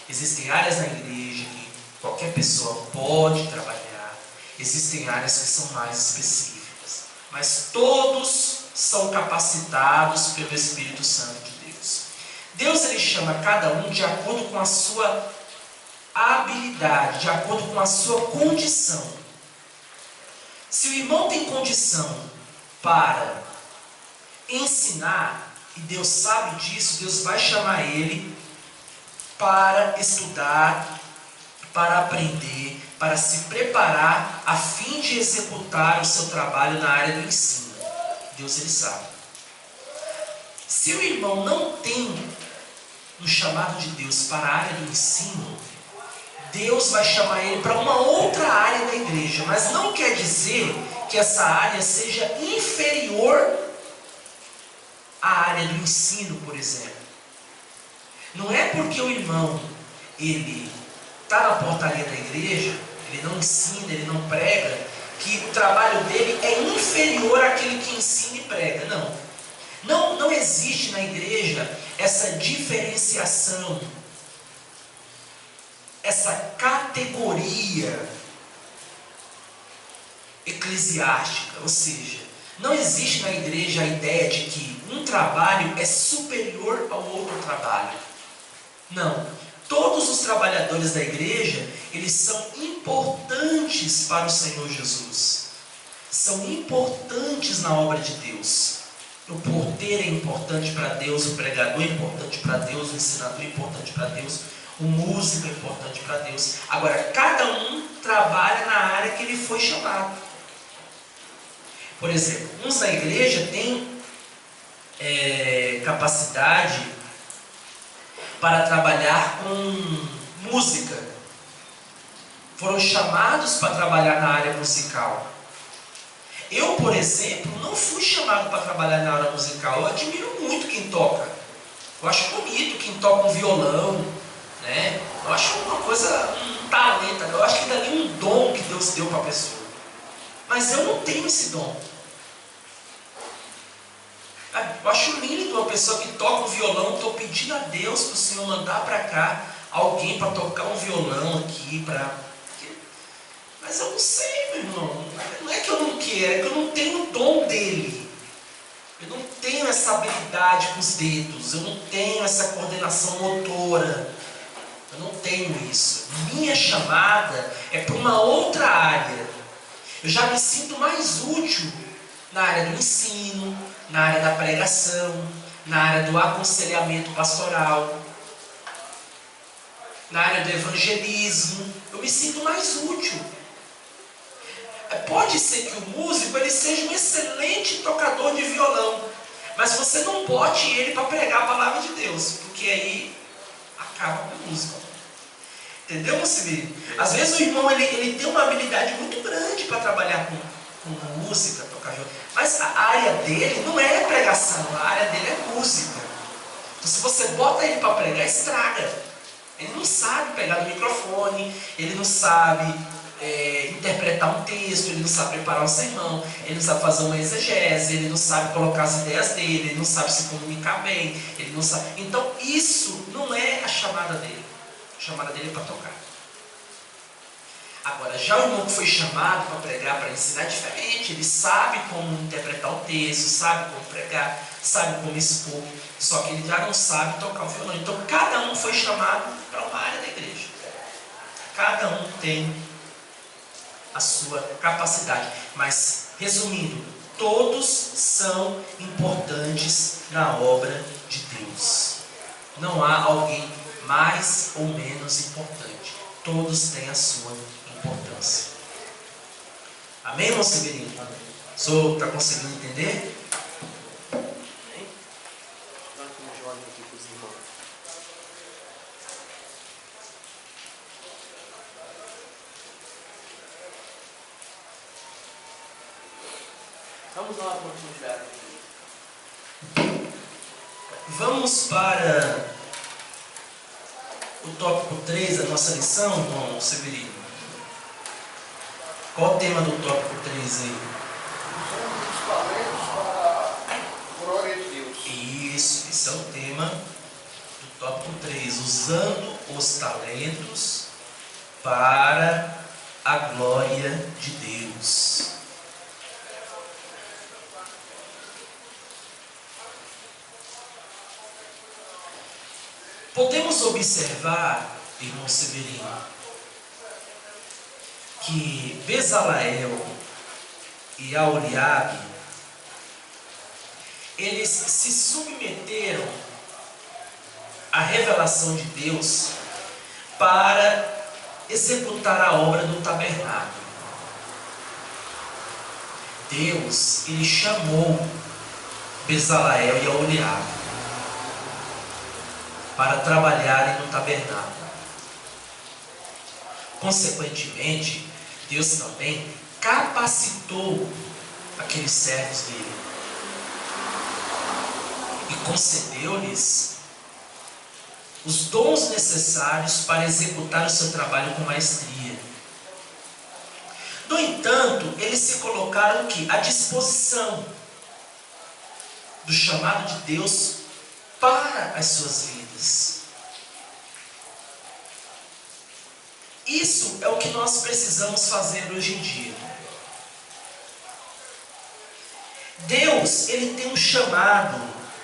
Existem áreas na igreja que qualquer pessoa pode trabalhar. Existem áreas que são mais específicas. Mas todos são capacitados pelo Espírito Santo de Deus. Deus ele chama cada um de acordo com a sua habilidade, de acordo com a sua condição. Se o irmão tem condição para ensinar, e Deus sabe disso, Deus vai chamar ele para estudar, para aprender, para se preparar a fim de executar o seu trabalho na área do ensino. Deus ele sabe. Se o irmão não tem um chamado de Deus para a área do ensino, Deus vai chamar ele para uma outra área da igreja, mas não quer dizer que essa área seja inferior à área do ensino, por exemplo. Não é porque o irmão ele está na portaria da igreja, ele não ensina, ele não prega, que o trabalho dele é inferior àquele que ensina e prega. Não existe na igreja essa diferenciação, essa categoria eclesiástica, ou seja, não existe na igreja a ideia de que um trabalho é superior ao outro trabalho. Não. Todos os trabalhadores da igreja, eles são importantes para o Senhor Jesus. São importantes na obra de Deus. O porteiro é importante para Deus, o pregador é importante para Deus, o ensinador é importante para Deus, o músico é importante para Deus. Agora, cada um trabalha na área que ele foi chamado. Por exemplo, uns na igreja têm capacidade para trabalhar com música. Foram chamados para trabalhar na área musical. Eu, por exemplo, não fui chamado para trabalhar na área musical. Eu admiro muito quem toca. Eu acho bonito quem toca um violão, né? Eu acho uma coisa, um talento. Eu acho que dali um dom que Deus deu para a pessoa. Mas eu não tenho esse dom. Eu acho lindo uma pessoa que toca um violão. Estou pedindo a Deus para o Senhor mandar para cá alguém para tocar um violão aqui. Mas eu não sei, meu irmão. Não é que eu não quero, é que eu não tenho o dom dele. Eu não tenho essa habilidade com os dedos. Eu não tenho essa coordenação motora. Eu não tenho isso. Minha chamada é para uma outra área. Eu já me sinto mais útil na área do ensino, na área da pregação, na área do aconselhamento pastoral, na área do evangelismo. Eu me sinto mais útil. Pode ser que o músico ele seja um excelente tocador de violão, mas você não bote ele para pregar a palavra de Deus, porque aí acaba com o músico. Entendeu, Mocimir? Às vezes o irmão ele tem uma habilidade muito grande para trabalhar com música, tocar violão, mas a área dele não é pregação, a área dele é música. Então se você bota ele para pregar, estraga. Ele não sabe pegar no microfone, ele não sabe interpretar um texto, ele não sabe preparar um sermão, ele não sabe fazer uma exegese, ele não sabe colocar as ideias dele, ele não sabe se comunicar bem, ele não sabe. Então isso não é a chamada dele. A chamada dele é para tocar. Agora, já o irmão que foi chamado para pregar, para ensinar, é diferente. Ele sabe como interpretar o texto, sabe como pregar, sabe como expor, só que ele já não sabe tocar o violão. Então cada um foi chamado para uma área da igreja. Cada um tem a sua capacidade. Mas, resumindo, todos são importantes na obra de Deus. Não há alguém mais ou menos importante. Todos têm a sua importância. Amém, irmão Severino? O senhor está conseguindo entender? Amém? Dá um joinha aqui para os irmãos. Vamos dar uma continuidade aqui. Vamos para o tópico 3 da nossa lição, irmão Severino. Qual o tema do tópico 3 aí? Usando os talentos para a glória de Deus. Isso, esse é o tema do tópico 3. Usando os talentos para a glória de Deus. Podemos observar, irmão Severino, que Bezaleel e Aholiabe, eles se submeteram à revelação de Deus para executar a obra do tabernáculo. Deus, ele chamou Bezaleel e Aholiabe para trabalharem no tabernáculo. Consequentemente, Deus também capacitou aqueles servos dele e concedeu-lhes os dons necessários para executar o seu trabalho com maestria. No entanto, eles se colocaram aqui à disposição do chamado de Deus para as suas vidas. isso é o que nós precisamos fazer hoje em dia. Deus, Ele tem um chamado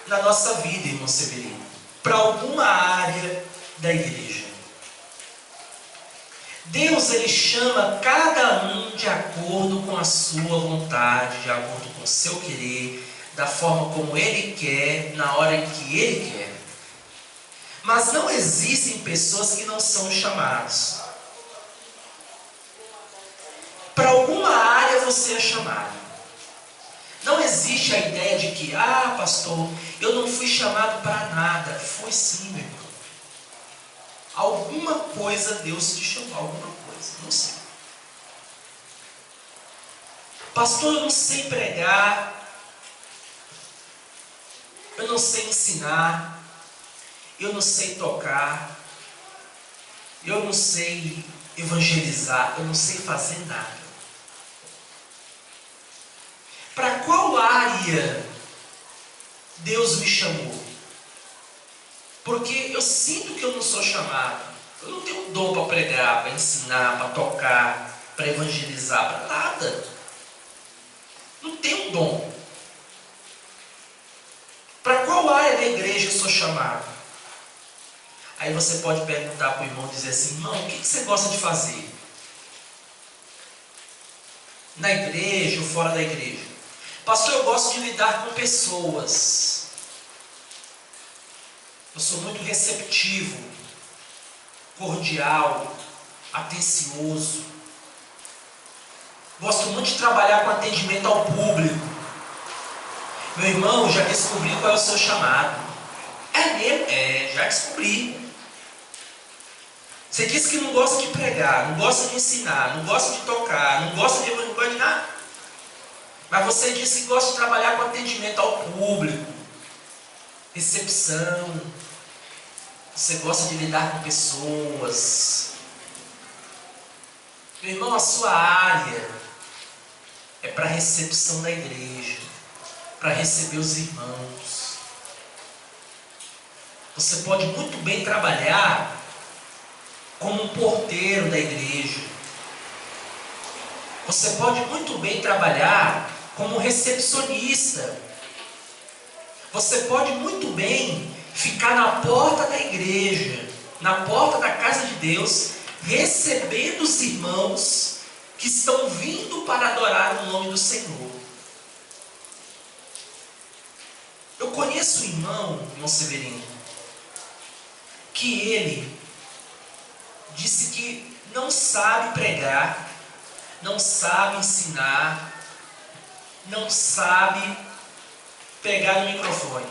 na nossa vida, irmão Severino, para alguma área da igreja. Deus, Ele chama cada um de acordo com a sua vontade, de acordo com o seu querer, da forma como Ele quer, na hora em que Ele quer. Mas não existem pessoas que não são chamadas. Para alguma área você é chamado. Não existe a ideia de que, pastor, eu não fui chamado para nada. Foi sim, meu irmão. Alguma coisa Deus te chamou, alguma coisa, não sei. Pastor, eu não sei pregar, eu não sei ensinar, eu não sei tocar, eu não sei evangelizar, eu não sei fazer nada. Para qual área Deus me chamou? Porque eu sinto que eu não sou chamado. Eu não tenho dom para pregar, para ensinar, para tocar, para evangelizar, para nada. Não tenho dom. Para qual área da igreja eu sou chamado? Aí você pode perguntar para o irmão e dizer assim: irmão, o que você gosta de fazer? Na igreja ou fora da igreja? Pastor, eu gosto de lidar com pessoas. Eu sou muito receptivo, cordial, atencioso. Gosto muito de trabalhar com atendimento ao público. Meu irmão, já descobri qual é o seu chamado. É mesmo? Já descobri. Você disse que não gosta de pregar, não gosta de ensinar, não gosta de tocar, não gosta de nada. Mas você disse que gosta de trabalhar com atendimento ao público, recepção. Você gosta de lidar com pessoas. Meu irmão, a sua área é para a recepção da igreja, para receber os irmãos. Você pode muito bem trabalhar como um porteiro da igreja. Você pode muito bem trabalhar como recepcionista. Você pode muito bem ficar na porta da igreja, na porta da casa de Deus, recebendo os irmãos que estão vindo para adorar o nome do Senhor. Eu conheço um irmão Severino, que ele disse que não sabe pregar, não sabe ensinar, não sabe pegar no microfone.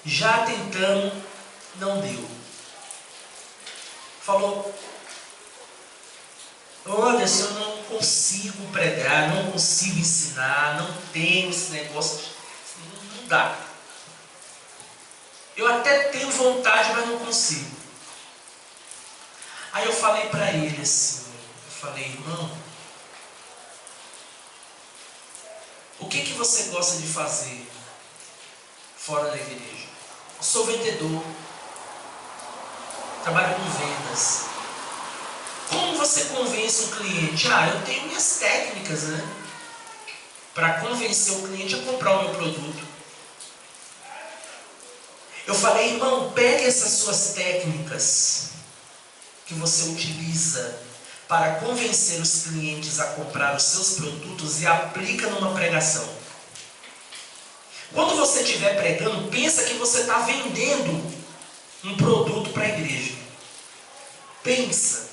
Já tentamos, não deu. Falou: Anderson, eu não consigo pregar, não consigo ensinar, não tenho esse negócio, não dá. Eu até tenho vontade, mas não consigo. Aí eu falei para ele assim, irmão, o que você gosta de fazer fora da igreja? Eu sou vendedor, trabalho com vendas. Como você convence um cliente? Eu tenho minhas técnicas, para convencer o cliente a comprar o meu produto. Eu falei: irmão, pegue essas suas técnicas que você utiliza para convencer os clientes a comprar os seus produtos e aplica numa pregação. Quando você estiver pregando, pensa que você está vendendo um produto para a igreja. Pensa.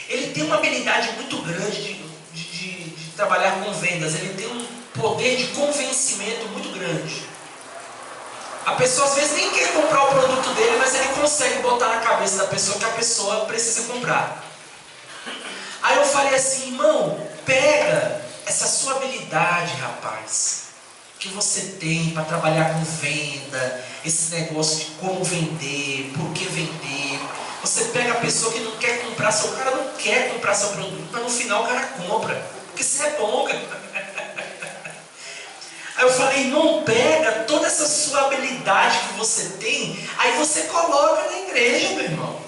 Ele tem uma habilidade muito grande de trabalhar com vendas. Ele tem um poder de convencimento muito grande. A pessoa às vezes nem quer comprar o produto dele, mas ele consegue botar na cabeça da pessoa que a pessoa precisa comprar. Aí eu falei assim: irmão, pega essa sua habilidade, rapaz, que você tem para trabalhar com venda, esse negócio de como vender, por que vender. Você pega a pessoa que não quer comprar o cara não quer comprar seu produto, mas no final o cara compra, porque você é bom, cara. Aí eu falei: irmão, pega toda essa sua habilidade habilidade que você tem, aí você coloca na igreja, meu irmão.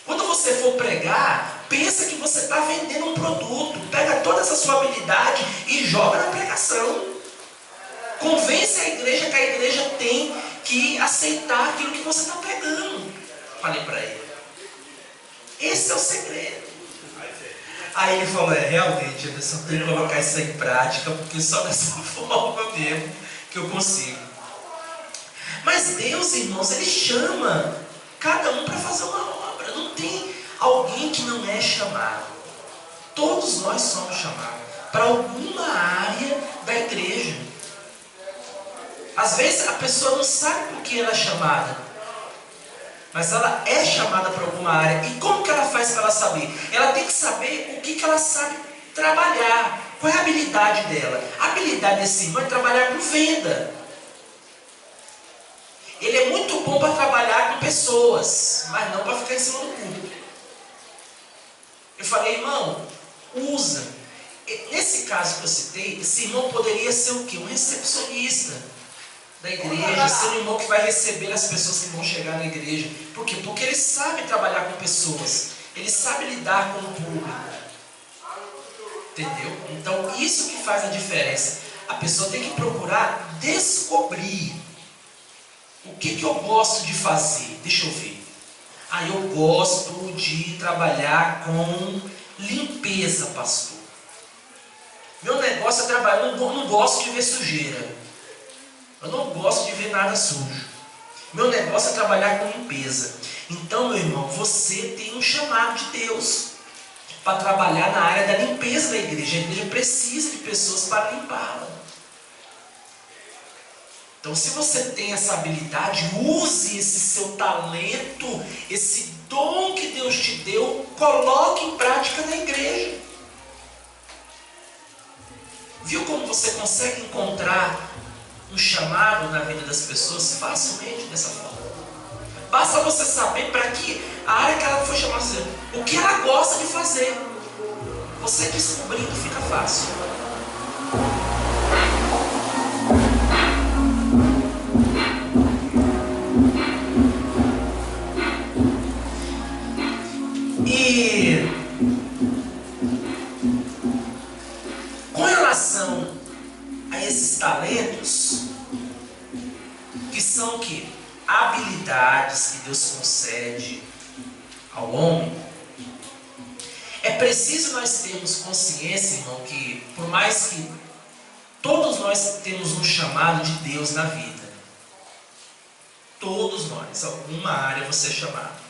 Quando você for pregar, pensa que você está vendendo um produto. Pega toda essa sua habilidade e joga na pregação. Convence a igreja que a igreja tem que aceitar aquilo que você está pregando. Falei para ele. Esse é o segredo. Aí ele falou, realmente, Anderson, tem que colocar isso em prática, porque só dessa forma mesmo que eu consigo. Mas Deus, irmãos, Ele chama cada um para fazer uma obra. Não tem alguém que não é chamado. Todos nós somos chamados para alguma área da igreja. Às vezes a pessoa não sabe por que ela é chamada, mas ela é chamada para alguma área. E como que ela faz para ela saber? Ela tem que saber o que ela sabe trabalhar. Qual é a habilidade dela? A habilidade desse irmão é trabalhar com venda. Ele é muito bom para trabalhar com pessoas, mas não para ficar em cima do público. Eu falei, irmão, usa. Nesse caso que eu citei, esse irmão poderia ser o quê? Um recepcionista da igreja, ser um irmão que vai receber as pessoas que vão chegar na igreja. Por quê? Porque ele sabe trabalhar com pessoas, ele sabe lidar com o público. Entendeu? Então isso que faz a diferença. A pessoa tem que procurar descobrir o que eu gosto de fazer. Deixa eu ver. Eu gosto de trabalhar com limpeza, pastor. Meu negócio é trabalhar, eu não gosto de ver sujeira. Eu não gosto de ver nada sujo. Meu negócio é trabalhar com limpeza. Então, meu irmão, você tem um chamado de Deus para trabalhar na área da limpeza da igreja. A igreja precisa de pessoas para limpá-la. Então, se você tem essa habilidade, use esse seu talento, esse dom que Deus te deu, coloque em prática na igreja. Viu como você consegue encontrar um chamado na vida das pessoas facilmente dessa forma? Basta você saber para que a área que ela foi chamada, o que ela gosta de fazer. Você descobrindo fica fácil. E com relação a esses talentos, que são que habilidades que Deus concede ao homem, é preciso nós termos consciência, irmão, que por mais que todos nós temos um chamado de Deus na vida, todos nós, alguma área você é chamado.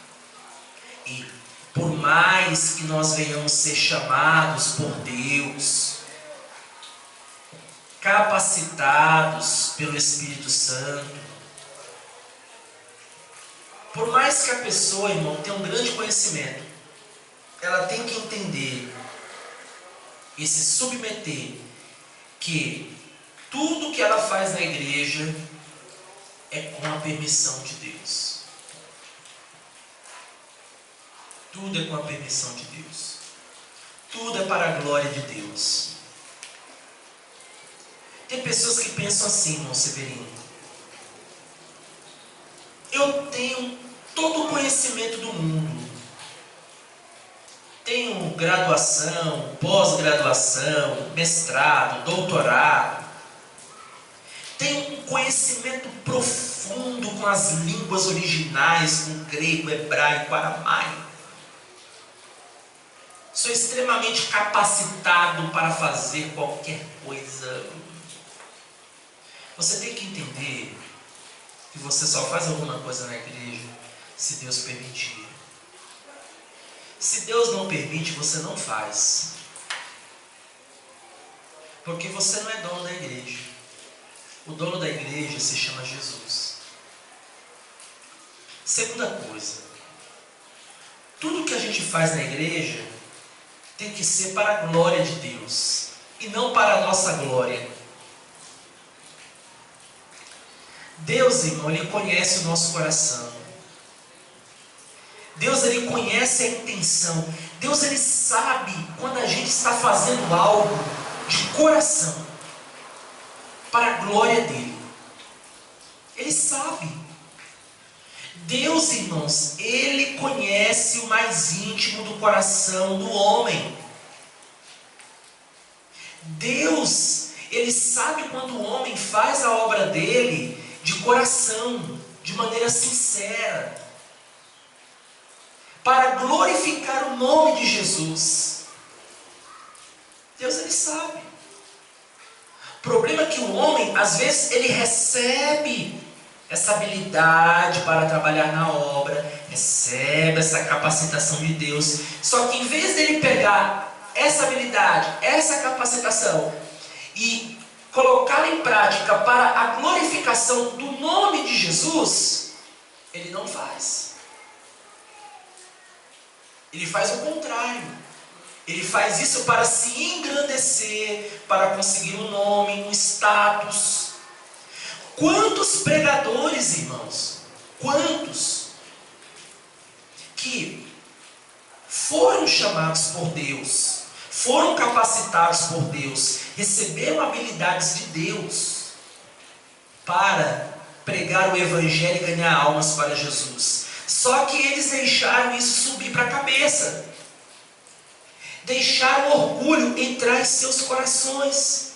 E por mais que nós venhamos ser chamados por Deus, capacitados pelo Espírito Santo, por mais que a pessoa, irmão, tenha um grande conhecimento, ela tem que entender e se submeter que tudo que ela faz na igreja é com a permissão de Deus. Tudo é com a permissão de Deus. Tudo é para a glória de Deus. Tem pessoas que pensam assim, irmão Severino. Eu tenho todo o conhecimento do mundo. Tenho graduação, pós-graduação, mestrado, doutorado. Tenho um conhecimento profundo com as línguas originais, com grego, hebraico, aramaico. Sou extremamente capacitado para fazer qualquer coisa. Você tem que entender que você só faz alguma coisa na igreja se Deus permitir. Se Deus não permite, você não faz. Porque você não é dono da igreja. O dono da igreja se chama Jesus. Segunda coisa. Tudo que a gente faz na igreja tem que ser para a glória de Deus e não para a nossa glória. Deus, irmão, Ele conhece o nosso coração. Deus, Ele conhece a intenção. Deus, Ele sabe quando a gente está fazendo algo de coração para a glória dEle. Ele sabe. Deus, irmãos, Ele conhece o mais íntimo do coração do homem. Deus, Ele sabe quando o homem faz a obra dele de coração, de maneira sincera, para glorificar o nome de Jesus. Deus, Ele sabe. O problema é que o homem, às vezes, ele recebe essa habilidade para trabalhar na obra, recebe essa capacitação de Deus, só que em vez dele pegar essa habilidade, essa capacitação e colocá-la em prática para a glorificação do nome de Jesus, ele não faz. Ele faz o contrário. Ele faz isso para se engrandecer, para conseguir um nome, um status. Quantos pregadores, irmãos, quantos que foram chamados por Deus, foram capacitados por Deus, receberam habilidades de Deus para pregar o Evangelho e ganhar almas para Jesus. Só que eles deixaram isso subir para a cabeça. Deixaram o orgulho entrar em seus corações.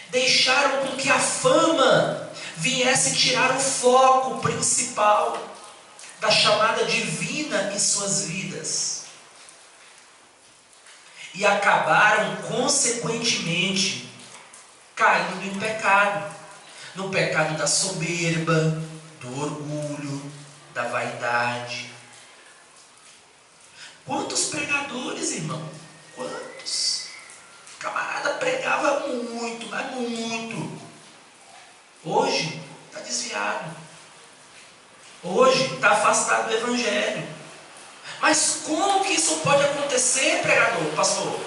Deixaram com que a fama viesse tirar o foco principal da chamada divina em suas vidas. E acabaram, consequentemente, caindo em pecado. No pecado da soberba, do orgulho, da vaidade. Quantos pregadores, irmão? Quantos? O camarada pregava muito, mas muito. Hoje está desviado. Hoje está afastado do Evangelho. Mas como que isso pode acontecer, pregador, pastor?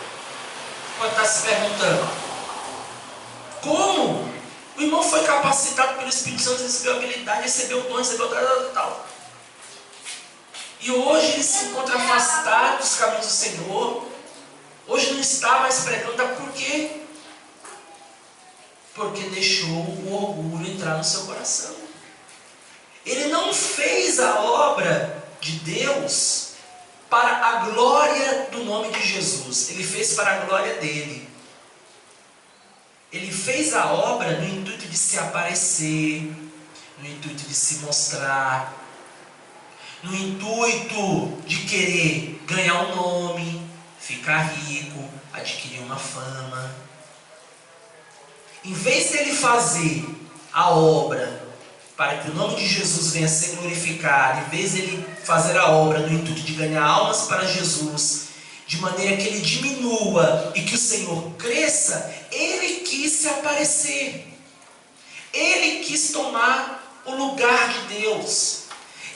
Pode estar se perguntando. Como? O irmão foi capacitado pelo Espírito Santo, recebeu habilidade, recebeu o dom, recebeu tal. E hoje ele se encontra afastado dos caminhos do Senhor. Hoje não está mais pregando. Por quê? Porque deixou o orgulho entrar no seu coração. Ele não fez a obra de Deus para a glória do nome de Jesus. Ele fez para a glória dele. Ele fez a obra no intuito de se aparecer, no intuito de se mostrar, no intuito de querer ganhar um nome, ficar rico, adquirir uma fama. Em vez dele fazer a obra para que o nome de Jesus venha a ser glorificado, em vez dele fazer a obra no intuito de ganhar almas para Jesus, de maneira que ele diminua e que o Senhor cresça, ele quis se aparecer. Ele quis tomar o lugar de Deus.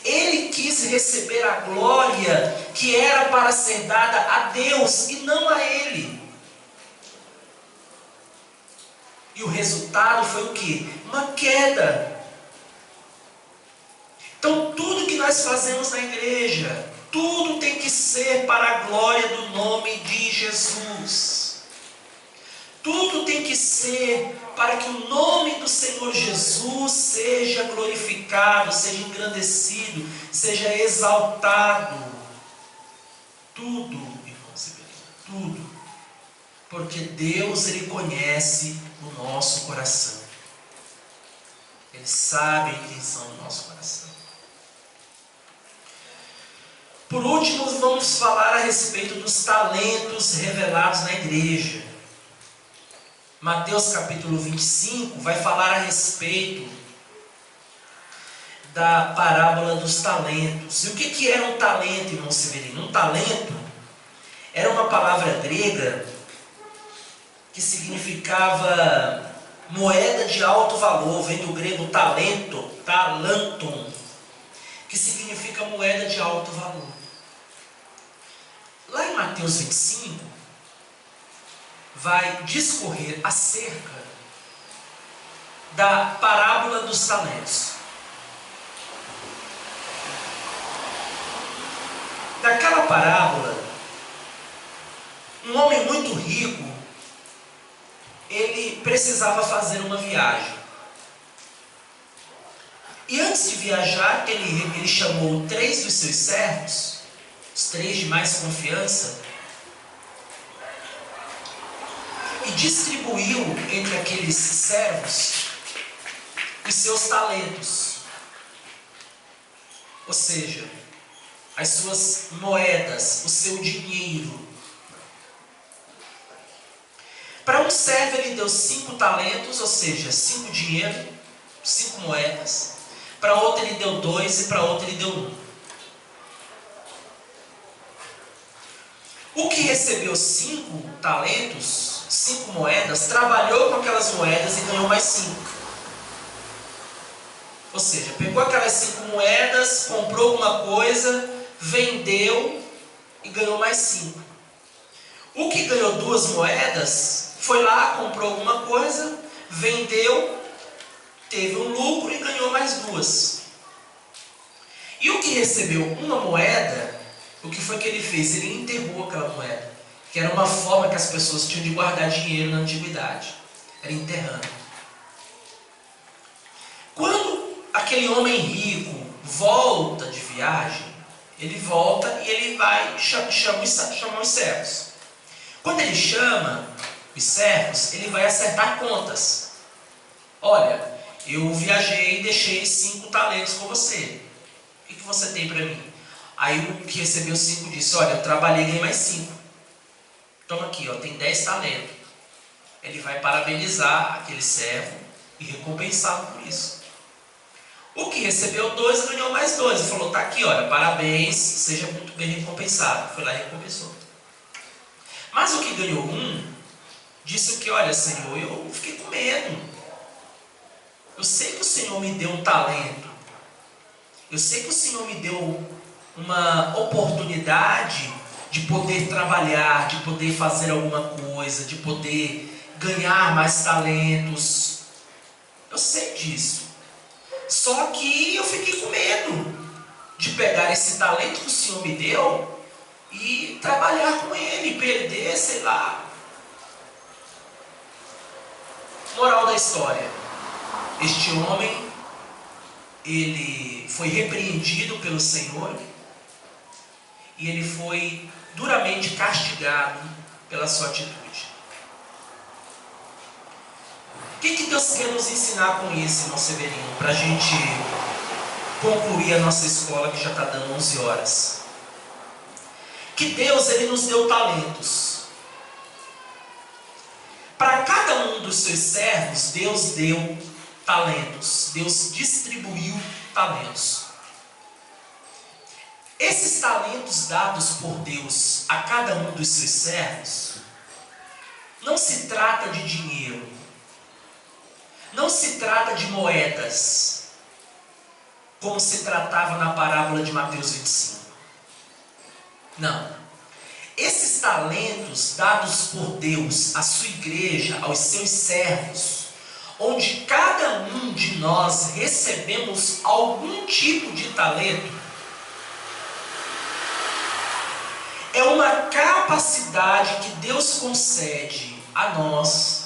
Ele quis receber a glória que era para ser dada a Deus e não a ele. E o resultado foi o quê? Uma queda. Então tudo que nós fazemos na igreja, tudo tem que ser para a glória do nome de Jesus. Tudo tem que ser para que o nome do Senhor Jesus seja glorificado, seja engrandecido, seja exaltado. Tudo, irmãos, tudo. Porque Deus, Ele conhece o nosso coração. Ele sabe a intenção do nosso coração. Por último, vamos falar a respeito dos talentos revelados na igreja. Mateus capítulo 25 vai falar a respeito da parábola dos talentos. E o que era um talento, irmão Severino? Um talento era uma palavra grega que significava moeda de alto valor, vem do grego talento, talanton, que significa moeda de alto valor. Lá em Mateus 25, vai discorrer acerca da parábola dos talentos. Naquela parábola, um homem muito rico, ele precisava fazer uma viagem. E antes de viajar, ele chamou 3 dos seus servos, os 3 de mais confiança, e distribuiu entre aqueles servos os seus talentos, ou seja, as suas moedas, o seu dinheiro. Para um servo ele deu 5 talentos, ou seja, 5 dinheiro, 5 moedas. Para outro ele deu 2 e para outro ele deu 1. O que recebeu 5 talentos, 5 moedas, trabalhou com aquelas moedas e ganhou mais 5. Ou seja, pegou aquelas 5 moedas, comprou alguma coisa, vendeu e ganhou mais 5. O que ganhou 2 moedas, foi lá, comprou alguma coisa, vendeu, teve um lucro e ganhou mais 2. E o que recebeu uma moeda, o que foi que ele fez? Ele enterrou aquela moeda, que era uma forma que as pessoas tinham de guardar dinheiro na antiguidade, era enterrando. Quando aquele homem rico volta de viagem, ele volta e ele vai chama os servos. Quando ele chama os servos, ele vai acertar contas. Olha, eu viajei e deixei 5 talentos com você. O que você tem para mim? Aí o que recebeu 5 disse, olha, eu trabalhei e ganhei mais 5. Toma aqui, ó, tem 10 talentos. Ele vai parabenizar aquele servo e recompensá-lo por isso. O que recebeu 2 ganhou mais 2. Ele falou, tá aqui, olha, parabéns, seja muito bem recompensado. Foi lá e recompensou. Mas o que ganhou 1, disse o que, olha, Senhor, eu fiquei com medo. Eu sei que o Senhor me deu um talento. Eu sei que o Senhor me deu uma oportunidade de poder trabalhar, de poder fazer alguma coisa, de poder ganhar mais talentos. Eu sei disso. Só que eu fiquei com medo de pegar esse talento que o Senhor me deu e trabalhar com ele, perder, sei lá. Moral da história. Este homem, ele foi repreendido pelo Senhor e ele foi duramente castigado pela sua atitude. O que Deus quer nos ensinar com isso, irmão Severino, para a gente concluir a nossa escola, que já está dando 11 horas? Que Deus, ele nos deu talentos. Para cada um dos seus servos, Deus deu talentos. Deus distribuiu talentos. Esses talentos dados por Deus a cada um dos seus servos, não se trata de dinheiro. Não se trata de moedas, como se tratava na parábola de Mateus 25. Não. Esses talentos dados por Deus à sua igreja, aos seus servos, onde cada um de nós recebemos algum tipo de talento, é uma capacidade que Deus concede a nós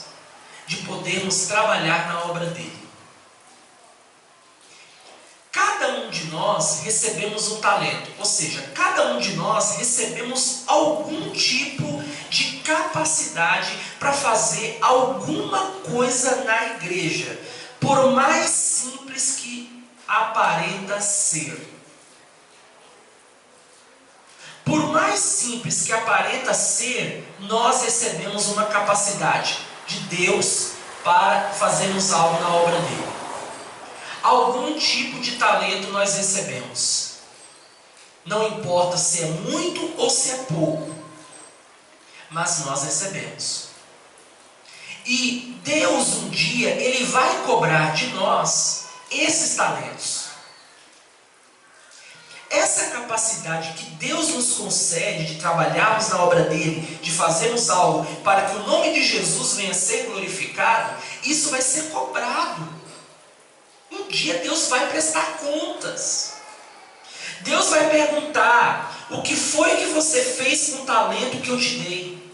de podermos trabalhar na obra dele. Cada um de nós recebemos um talento, ou seja, cada um de nós recebemos algum tipo de capacidade para fazer alguma coisa na igreja, por mais simples que aparenta ser. Por mais simples que aparenta ser, nós recebemos uma capacidade de Deus para fazermos algo na obra dele. Algum tipo de talento nós recebemos. Não importa se é muito ou se é pouco, mas nós recebemos. E Deus um dia, ele vai cobrar de nós esses talentos. Essa capacidade que Deus nos concede de trabalharmos na obra dele, de fazermos algo para que o nome de Jesus venha a ser glorificado, isso vai ser cobrado. Um dia Deus vai prestar contas. Deus vai perguntar: o que foi que você fez com o talento que eu te dei?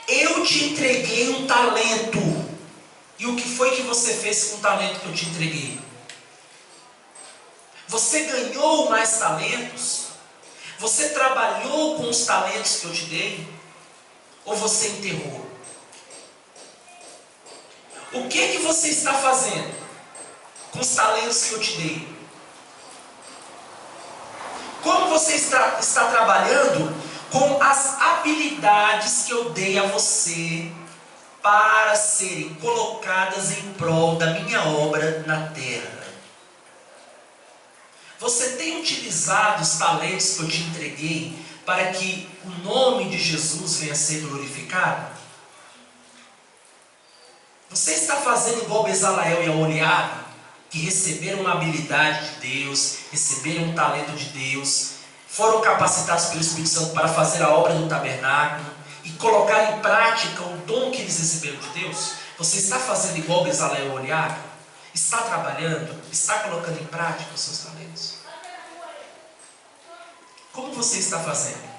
Eu te entreguei um talento. E o que foi que você fez com o talento que eu te entreguei? Você ganhou mais talentos? Você trabalhou com os talentos que eu te dei? Ou você enterrou? O que você está fazendo com os talentos que eu te dei? Como você está trabalhando com as habilidades que eu dei a você para serem colocadas em prol da minha obra na terra? Você tem utilizado os talentos que eu te entreguei para que o nome de Jesus venha a ser glorificado? Você está fazendo igual Bezaleel e Aholiabe, que receberam uma habilidade de Deus, receberam um talento de Deus, foram capacitados pelo Espírito Santo para fazer a obra do tabernáculo e colocar em prática o dom que eles receberam de Deus? Você está fazendo igual Bezaleel e Aholiabe? Está trabalhando? Está colocando em prática os seus talentos? Como você está fazendo?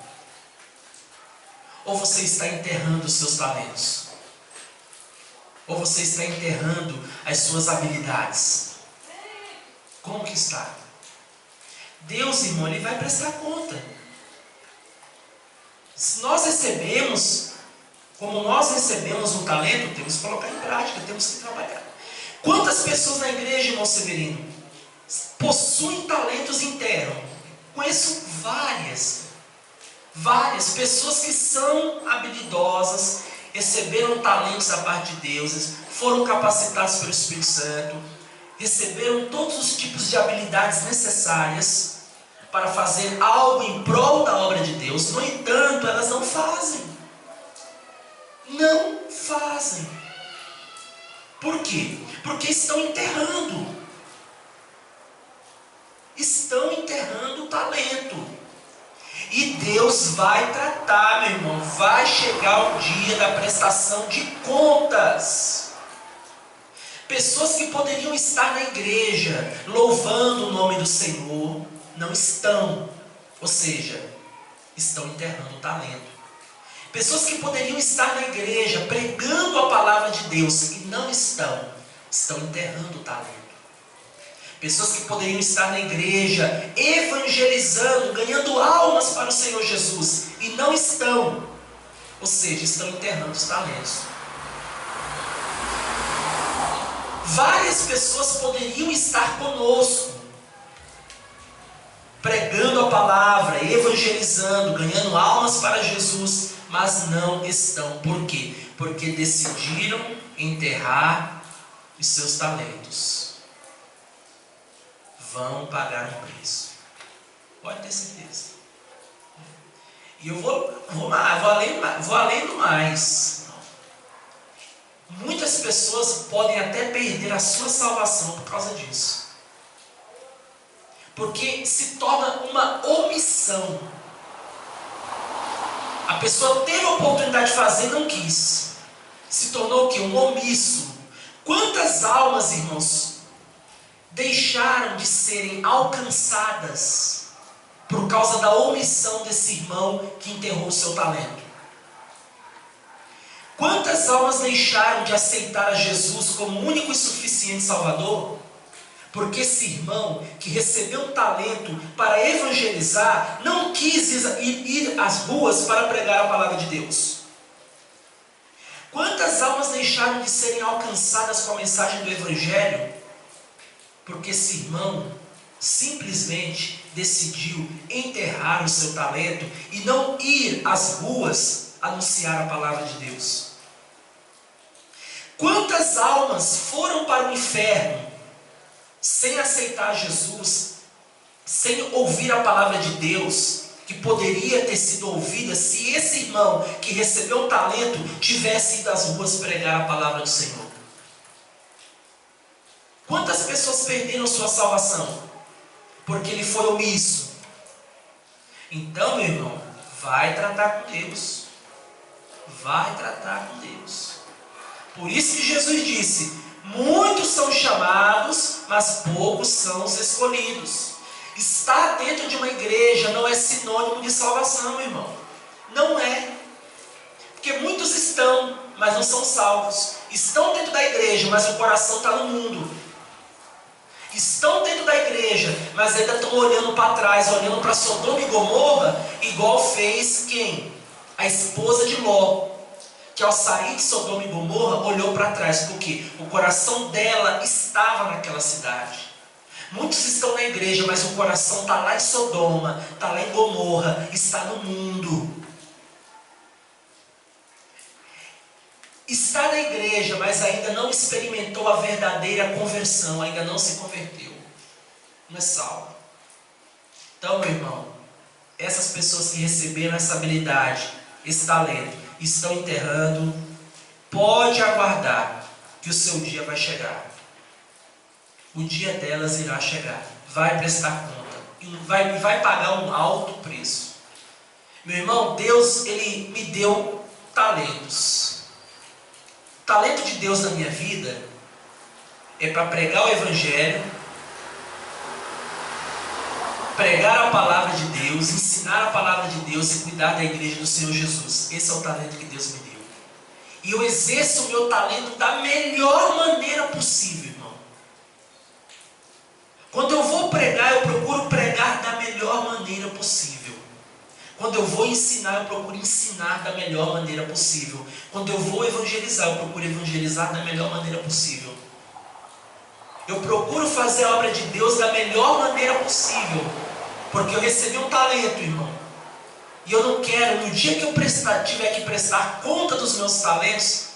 Ou você está enterrando os seus talentos? Ou você está enterrando as suas habilidades? Como que está? Deus, irmão, Ele vai prestar conta. Se nós recebemos, como nós recebemos um talento, temos que colocar em prática, temos que trabalhar. Quantas pessoas na igreja, irmão Severino, possuem talentos e enterram? Conheço várias pessoas que são habilidosas, receberam talentos da parte de Deus, foram capacitados pelo Espírito Santo, receberam todos os tipos de habilidades necessárias para fazer algo em prol da obra de Deus. No entanto, elas não fazem. Não fazem. Por quê? Porque estão enterrando. Estão enterrando o talento. E Deus vai tratar, meu irmão. Vai chegar o dia da prestação de contas. Pessoas que poderiam estar na igreja louvando o nome do Senhor, não estão. Ou seja, estão enterrando o talento. Pessoas que poderiam estar na igreja pregando a palavra de Deus e não estão enterrando o talento. Pessoas que poderiam estar na igreja evangelizando, ganhando almas para o Senhor Jesus e não estão. Ou seja, estão enterrando os talentos. Várias pessoas poderiam estar conosco, pregando a palavra, evangelizando, ganhando almas para Jesus, mas não estão. Por quê? Porque decidiram enterrar os seus talentos. Vão pagar um preço. Pode ter certeza. E eu vou além do mais. Muitas pessoas podem até perder a sua salvação por causa disso. Porque se torna uma omissão. A pessoa teve a oportunidade de fazer e não quis. Se tornou o quê? Um omisso. Quantas almas, irmãos, deixaram de serem alcançadas por causa da omissão desse irmão que enterrou o seu talento? Quantas almas deixaram de aceitar a Jesus como único e suficiente Salvador? Porque esse irmão que recebeu um talento para evangelizar não quis ir às ruas para pregar a palavra de Deus. Quantas almas deixaram de serem alcançadas com a mensagem do Evangelho? Porque esse irmão simplesmente decidiu enterrar o seu talento e não ir às ruas anunciar a palavra de Deus. Quantas almas foram para o inferno sem aceitar Jesus, sem ouvir a palavra de Deus, que poderia ter sido ouvida se esse irmão que recebeu o talento tivesse ido às ruas pregar a palavra do Senhor? Quantas pessoas perderam sua salvação? Porque ele foi omisso. Então, meu irmão, vai tratar com Deus. Vai tratar com Deus. Por isso que Jesus disse: muitos são chamados, mas poucos são os escolhidos. Estar dentro de uma igreja não é sinônimo de salvação, meu irmão. Não é. Porque muitos estão, mas não são salvos. estão dentro da igreja, mas o coração está no mundo. Estão dentro da igreja, mas ainda estão olhando para trás, olhando para Sodoma e Gomorra, igual fez quem? A esposa de Ló, que ao sair de Sodoma e Gomorra, olhou para trás, porque o coração dela estava naquela cidade. Muitos estão na igreja, mas o coração está lá em Sodoma, está lá em Gomorra, está no mundo. Está na igreja, mas ainda não experimentou a verdadeira conversão, ainda não se converteu, não é salvo. Então, meu irmão, essas pessoas que receberam essa habilidade, esse talento, estão enterrando, pode aguardar que o seu dia vai chegar. O dia delas irá chegar, vai prestar conta, e vai pagar um alto preço. Meu irmão, Deus, Ele me deu talentos. O talento de Deus na minha vida é para pregar o Evangelho, pregar a palavra de Deus, ensinar a palavra de Deus e cuidar da igreja do Senhor Jesus. Esse é o talento que Deus me deu. E eu exerço o meu talento da melhor maneira possível, irmão. Quando eu vou pregar, eu procuro pregar da melhor maneira possível. Quando eu vou ensinar, eu procuro ensinar da melhor maneira possível. Quando eu vou evangelizar, eu procuro evangelizar da melhor maneira possível. Eu procuro fazer a obra de Deus da melhor maneira possível. Porque eu recebi um talento, irmão. E eu não quero, no dia que eu tiver que prestar conta dos meus talentos,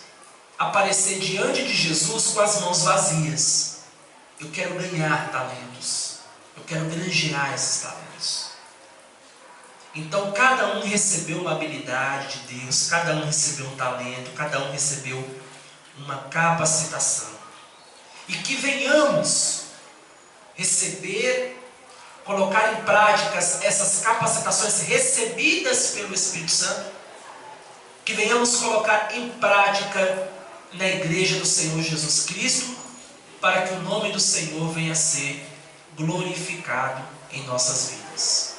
aparecer diante de Jesus com as mãos vazias. Eu quero ganhar talentos. Eu quero granjear esses talentos. Então cada um recebeu uma habilidade de Deus, cada um recebeu um talento, cada um recebeu uma capacitação. E que venhamos receber, colocar em prática essas capacitações recebidas pelo Espírito Santo, que venhamos colocar em prática na igreja do Senhor Jesus Cristo, para que o nome do Senhor venha a ser glorificado em nossas vidas.